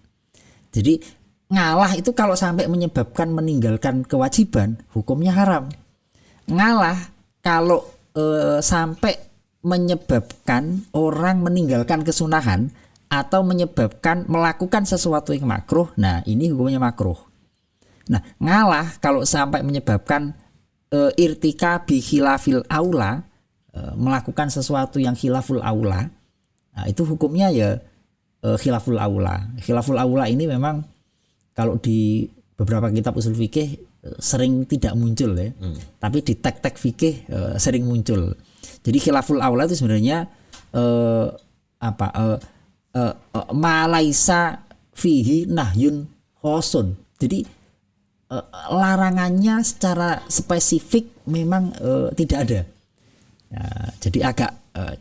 Jadi ngalah itu kalau sampai menyebabkan meninggalkan kewajiban, hukumnya haram. Ngalah kalau sampai menyebabkan orang meninggalkan kesunahan atau menyebabkan melakukan sesuatu yang makruh, nah ini hukumnya makruh. Nah, ngalah kalau sampai menyebabkan irtika bi khilafil aula, melakukan sesuatu yang khilaful aula, nah itu hukumnya ya khilaful aula. Khilaful aula ini memang kalau di beberapa kitab usul fikih sering tidak muncul ya, tapi di tek-tek fikih sering muncul. Jadi khilaful aula itu sebenarnya ma laisa fihi nahyun khosun. Jadi larangannya secara spesifik memang tidak ada. Ya, jadi agak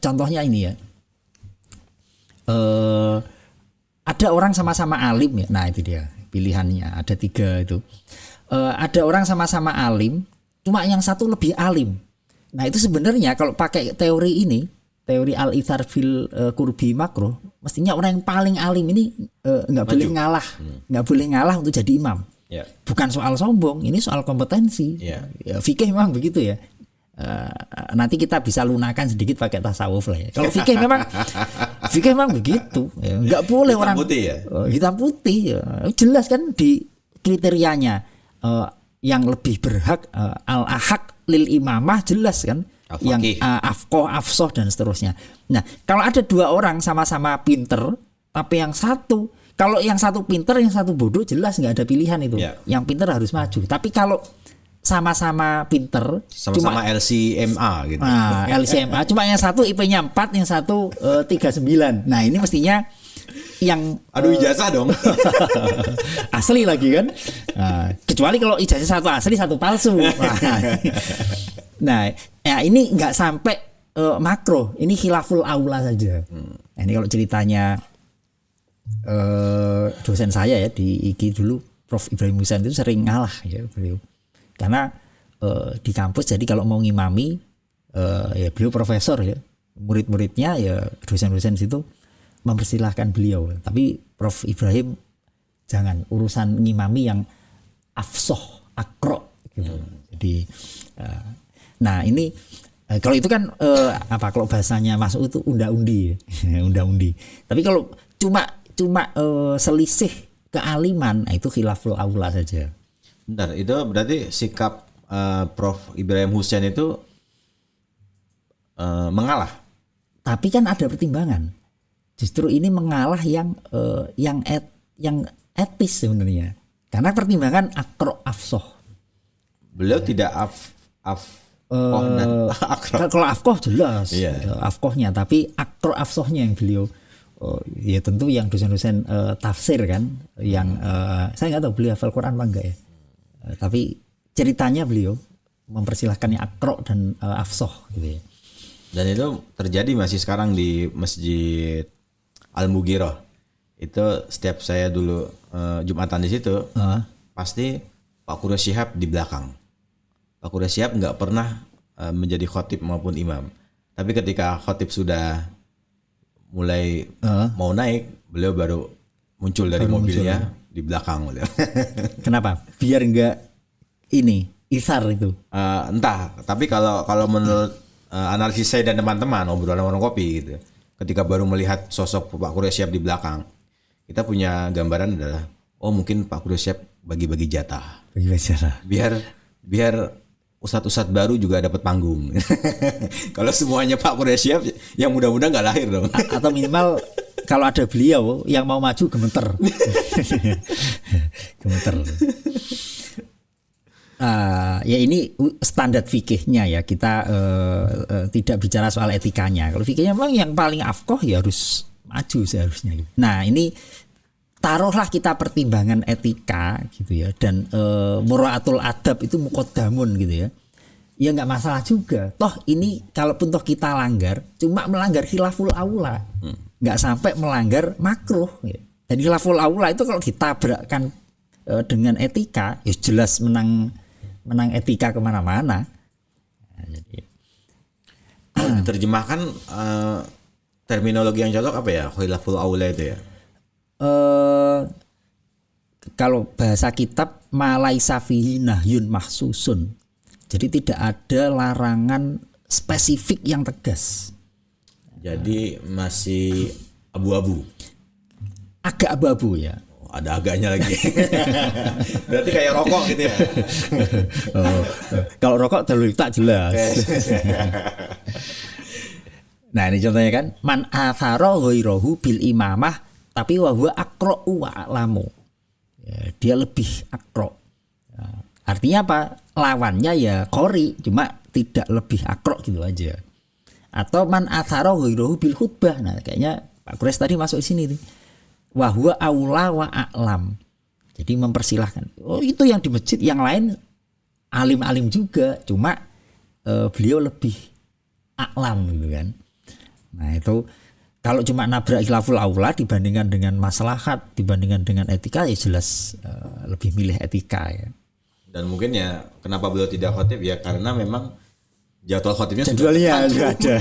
contohnya ini ya. Ada orang sama-sama alim ya. Nah, itu dia pilihannya. Ada 3 itu. Ada orang sama-sama alim, cuma yang satu lebih alim. Nah, itu sebenarnya kalau pakai teori ini, teori al-ithar fil kurbi makruh, mestinya orang yang paling alim ini nggak boleh ngalah, nggak boleh ngalah untuk jadi imam. Yeah. Bukan soal sombong, ini soal kompetensi. Yeah. Ya, fikih memang begitu ya. Nanti kita bisa lunakan sedikit pakai tasawuf lah ya. Kalau fikih memang begitu. Ya, nggak boleh hitam orang putih ya? Hitam putih ya. Jelas kan di kriterianya yang lebih berhak al-ahaq lil imamah jelas kan. Yang afqoh, afsoh dan seterusnya. Nah, kalau ada 2 orang sama-sama pinter, tapi kalau yang satu pinter, yang satu bodoh, jelas nggak ada pilihan itu. Yeah. Yang pinter harus maju. Tapi kalau sama-sama pinter, sama-sama LCMA gitu. Nah, LCMA, cuma yang satu IP-nya 4, yang satu 39. Nah, ini mestinya yang ijazah dong. Asli lagi kan. Nah, kecuali kalau ijazah satu asli, satu palsu. Nah, ya ini nggak sampai makruh. Ini khilaful aula saja. Nah, ini kalau ceritanya dosen saya ya di IGI dulu, Prof Ibrahim Husain itu sering ngalah ya beliau. Karena di kampus jadi kalau mau ngimami ya beliau profesor ya, murid-muridnya ya dosen-dosen situ mempersilahkan beliau. Tapi Prof Ibrahim jangan, urusan ngimami yang afsoh, akro gitu. Jadi nah ini kalau itu kan kalau bahasanya masuk itu unda-undi ya. Unda-undi. Tapi kalau cuma selisih kealiman, nah itu khilaful aula saja. Bentar, itu berarti sikap Prof Ibrahim Husain itu mengalah. Tapi kan ada pertimbangan. Justru ini mengalah yang etis sebenarnya. Karena pertimbangan akro afsoh. Beliau tidak Kalau afkoh jelas, Iya. afkohnya, tapi akro afsohnya yang beliau ya tentu yang dosen-dosen tafsir kan, yang saya nggak tahu beliau hafal Quran apa enggak ya. Tapi ceritanya beliau mempersilahkannya akro dan afsoh gitu ya. Dan itu terjadi masih sekarang di Masjid Al-Mughirah. Itu setiap saya dulu Jumatan di situ, pasti Pak Quraish Shihab di belakang. Pak Quraish Shihab nggak pernah menjadi khotib maupun imam. Tapi ketika khotib sudah mulai mau naik, beliau baru muncul dari mobilnya di belakang beliau. Kenapa? Biar enggak ini isar itu. Entah, tapi kalau menurut analisis saya dan teman-teman obrolan warung kopi gitu, ketika baru melihat sosok Pak Quraish Shihab di belakang, kita punya gambaran adalah mungkin Pak Quraish Shihab bagi-bagi jatah. Biar ustadz-ustadz baru juga dapat panggung. Kalau semuanya Pak Quraish Shihab, yang muda-muda nggak lahir dong. Atau minimal kalau ada beliau yang mau maju gemeter. Gemeter. Ya ini standar fikihnya ya, kita tidak bicara soal etikanya. Kalau fikihnya memang yang paling afkoh ya harus maju seharusnya. Nah ini taruhlah kita pertimbangan etika gitu ya, dan muraatul adab itu muqaddamun gitu ya. Ya nggak masalah juga. Toh ini kalaupun toh kita langgar, cuma melanggar khilaful aula, nggak sampai melanggar makruh. Ya. Dan khilaful aula itu kalau ditabrakkan dengan etika, ya jelas menang etika kemana-mana. Nah, jadi diterjemahkan terminologi yang cocok apa ya, khilaful aula itu ya? Kalau bahasa kitab malaisa fihi nahyun mahsusun, jadi tidak ada larangan spesifik yang tegas. Jadi masih abu-abu. Agak abu-abu ya. Ada agaknya lagi. Berarti kayak rokok gitu ya. Kalau rokok terlalu tak jelas. Nah ini contohnya kan, man athara ghairahu bil imamah tapi wa huwa aqra'u wa a'lamu. Ya, dia lebih akro. Ya, artinya apa? Lawannya ya qori, cuma tidak lebih akro gitu aja. Atau man athara ghairahu bil khutbah. Nah kayaknya Pak Quraish tadi masuk di sini nih. Wa huwa aula wa a'lam. Jadi mempersilahkan. Itu yang di masjid, yang lain alim-alim juga, cuma beliau lebih a'lam gitu kan. Nah itu kalau cuma nabrak khilaful aula dibandingkan dengan maslahat, dibandingkan dengan etika, ya jelas lebih milih etika ya. Dan mungkin ya kenapa beliau tidak khotib ya karena memang jadwal khotibnya jadwalnya sudah ada.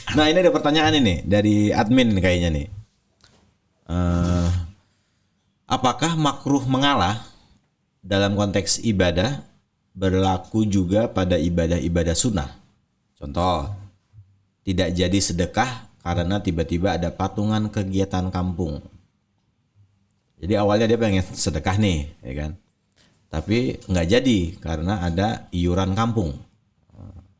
Nah ini ada pertanyaan ini dari admin kayaknya nih. Apakah makruh mengalah dalam konteks ibadah berlaku juga pada ibadah-ibadah sunnah? Contoh, tidak jadi sedekah karena tiba-tiba ada patungan kegiatan kampung. Jadi awalnya dia pengen sedekah nih, ya kan? Tapi nggak jadi karena ada iuran kampung.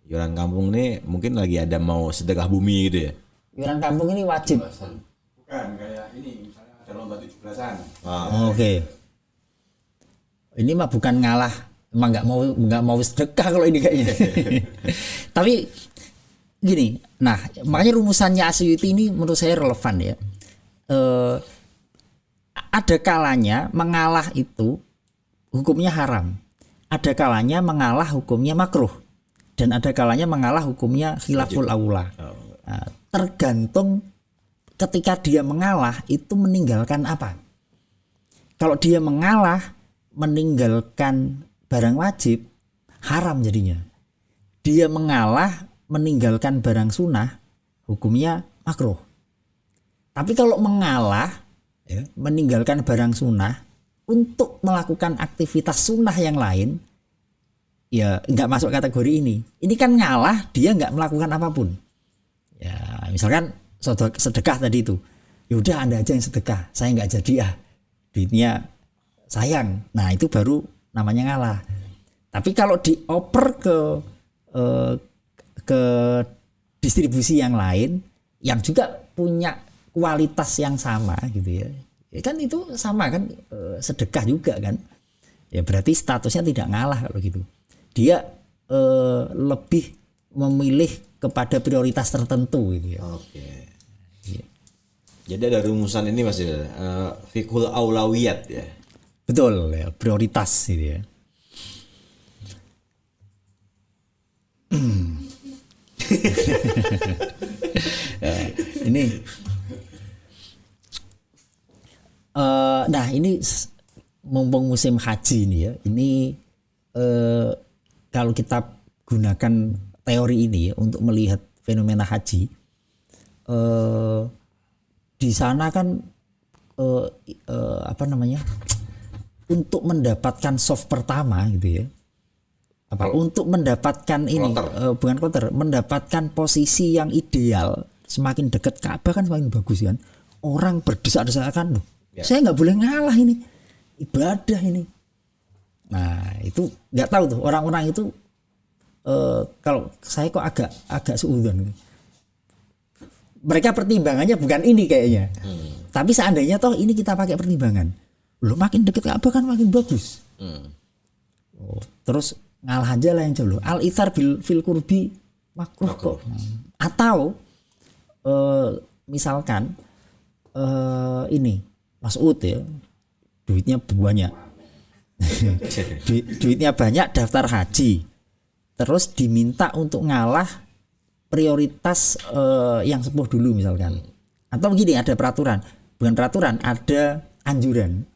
Iuran kampung ini mungkin lagi ada mau sedekah bumi gitu ya. Iuran kampung ini wajib. Bukan kayak ini misalnya ada lomba 17-an. Oke. Ini mah bukan ngalah, emang nggak mau sedekah kalau ini kayaknya. Tapi gini, nah makanya rumusannya Asyuti ini menurut saya relevan ya. Ada kalanya mengalah itu hukumnya haram. Ada kalanya mengalah hukumnya makruh. Dan ada kalanya mengalah hukumnya khilaful aula. Nah, tergantung ketika dia mengalah itu meninggalkan apa. Kalau dia mengalah meninggalkan barang wajib, haram jadinya. Dia mengalah meninggalkan barang sunnah, hukumnya makruh. Tapi kalau mengalah ya, meninggalkan barang sunnah untuk melakukan aktivitas sunnah yang lain, ya nggak masuk kategori ini. Ini kan ngalah, dia nggak melakukan apapun. Ya misalkan sedekah tadi itu, yaudah Anda aja yang sedekah, saya nggak jadi duitnya sayang. Nah itu baru namanya ngalah. Tapi kalau dioper ke distribusi yang lain, yang juga punya kualitas yang sama gitu ya, Ya kan itu sama kan, sedekah juga kan. Ya berarti statusnya tidak ngalah kalau gitu. Dia lebih memilih kepada prioritas tertentu gitu ya. Oke. Jadi ada rumusan ini Mas, fiqhul aulawiyat ya. Betul ya, prioritas gitu ya. Ya, ini nah ini mumpung musim haji ini ya, ini kalau kita gunakan teori ini ya untuk melihat fenomena haji, di sana kan apa namanya, untuk mendapatkan soft pertama gitu ya, untuk mendapatkan ini bukan kloter, mendapatkan posisi yang ideal, semakin dekat Ka'bah kan semakin bagus kan. Orang berdesak-desakan loh, saya nggak boleh ngalah, ini ibadah ini. Nah itu nggak tahu tuh orang-orang itu, kalau saya kok agak suudzon gitu. Mereka pertimbangannya bukan ini kayaknya. Tapi seandainya toh ini kita pakai pertimbangan, lo makin deket Ka'bah kan makin bagus. Terus ngalah aja lah yang jauh. Al ithar fil kurbi makruh kok. Atau misalkan ini Mas'ud ya, duitnya banyak. Duitnya banyak, daftar haji. Terus diminta untuk ngalah prioritas yang sepuh dulu misalkan. Atau begini, ada peraturan, bukan peraturan, ada anjuran.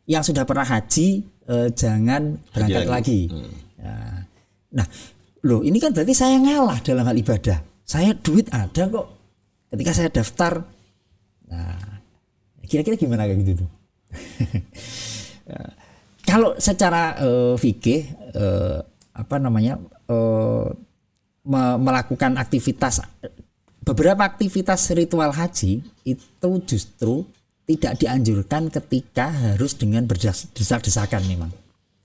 Yang sudah pernah haji jangan berangkat lagi. Nah, loh ini kan berarti saya ngalah dalam hal ibadah. Saya duit ada kok ketika saya daftar. Nah, kira-kira gimana kayak gitu tuh? Kalau secara fikih apa namanya, melakukan aktivitas, beberapa aktivitas ritual haji itu justru tidak dianjurkan ketika harus dengan berdesak-desakan. Memang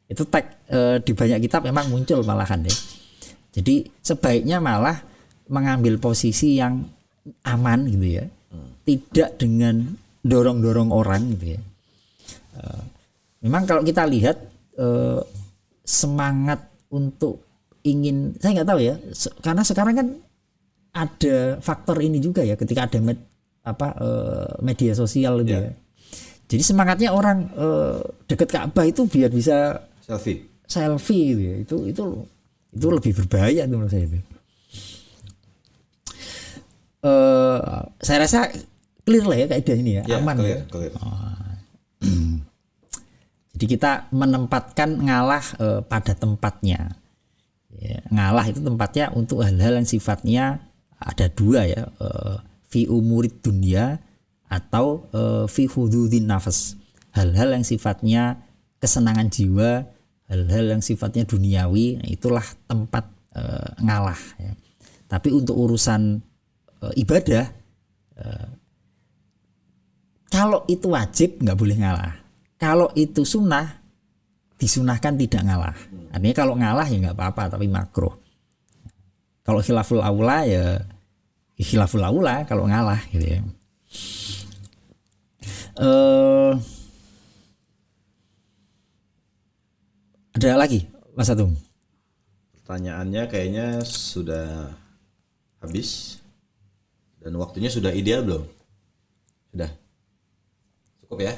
itu di banyak kitab memang muncul malahan ya. Jadi sebaiknya malah mengambil posisi yang aman gitu ya, tidak dengan dorong-dorong orang gitu ya. Memang kalau kita lihat semangat untuk ingin, saya nggak tahu ya, karena sekarang kan ada faktor ini juga ya, ketika ada media sosial gitu ya. Jadi semangatnya orang deket Ka'bah itu biar bisa selfie gitu ya. Itu lebih berbahaya tuh menurut saya itu. Saya rasa clear lah ya kaidah ini ya, aman clear. Jadi kita menempatkan ngalah pada tempatnya. Ya, ngalah itu tempatnya untuk hal-hal yang sifatnya ada dua ya, fi umurid dunia atau fi hududin nafas. Hal-hal yang sifatnya kesenangan jiwa, hal-hal yang sifatnya duniawi, itulah tempat ngalah ya. Tapi untuk urusan ibadah, kalau itu wajib nggak boleh ngalah. Kalau itu sunnah, disunahkan tidak ngalah. Artinya kalau ngalah ya nggak apa-apa, tapi makruh. Kalau khilaful aula ya khilaful aula kalau ngalah gitu ya. Ada lagi Mas Atung? Pertanyaannya kayaknya sudah habis dan waktunya sudah ideal belum? Sudah cukup ya?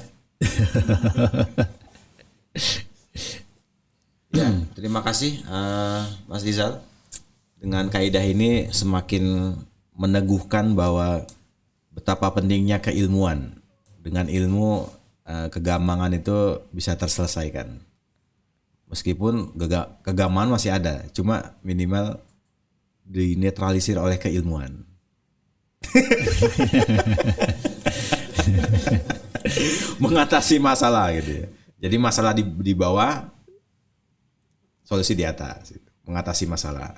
Ya, terima kasih Mas Rizal. Dengan kaidah ini semakin meneguhkan bahwa betapa pentingnya keilmuan. Dengan ilmu kegamangan itu bisa terselesaikan. Meskipun kegamangan masih ada, cuma minimal dinetralisir oleh keilmuan. Mengatasi masalah gitu ya. Jadi masalah di bawah, solusi di atas. Mengatasi masalah.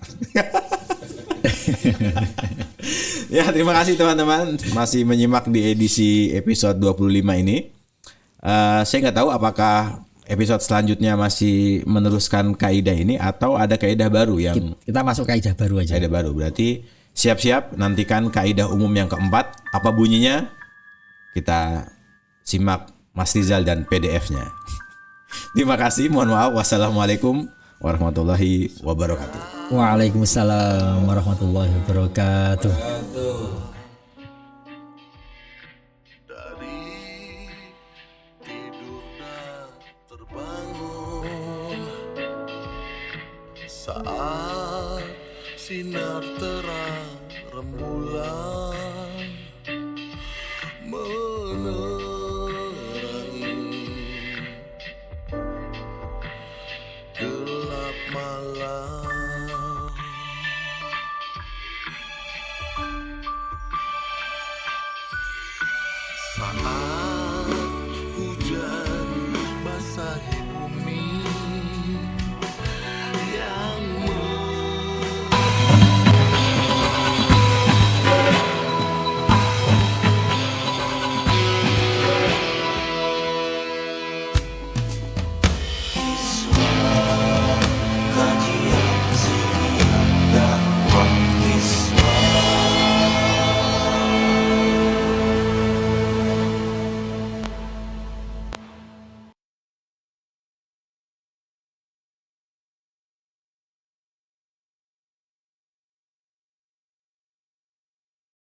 Ya, terima kasih teman-teman masih menyimak di edisi episode 25 ini. Saya nggak tahu apakah episode selanjutnya masih meneruskan kaidah ini atau ada kaidah baru yang kita masuk kaidah baru aja. Kaidah baru berarti siap-siap nantikan kaidah umum yang keempat. Apa bunyinya? Kita simak Mas Rizal dan PDF-nya. Terima kasih, mohon maaf. Wassalamualaikum warahmatullahi wabarakatuh. Waalaikumsalam warahmatullahi wabarakatuh. Dari tidur dan terbangun saat sinar terang rembulan menerangi gelap malam.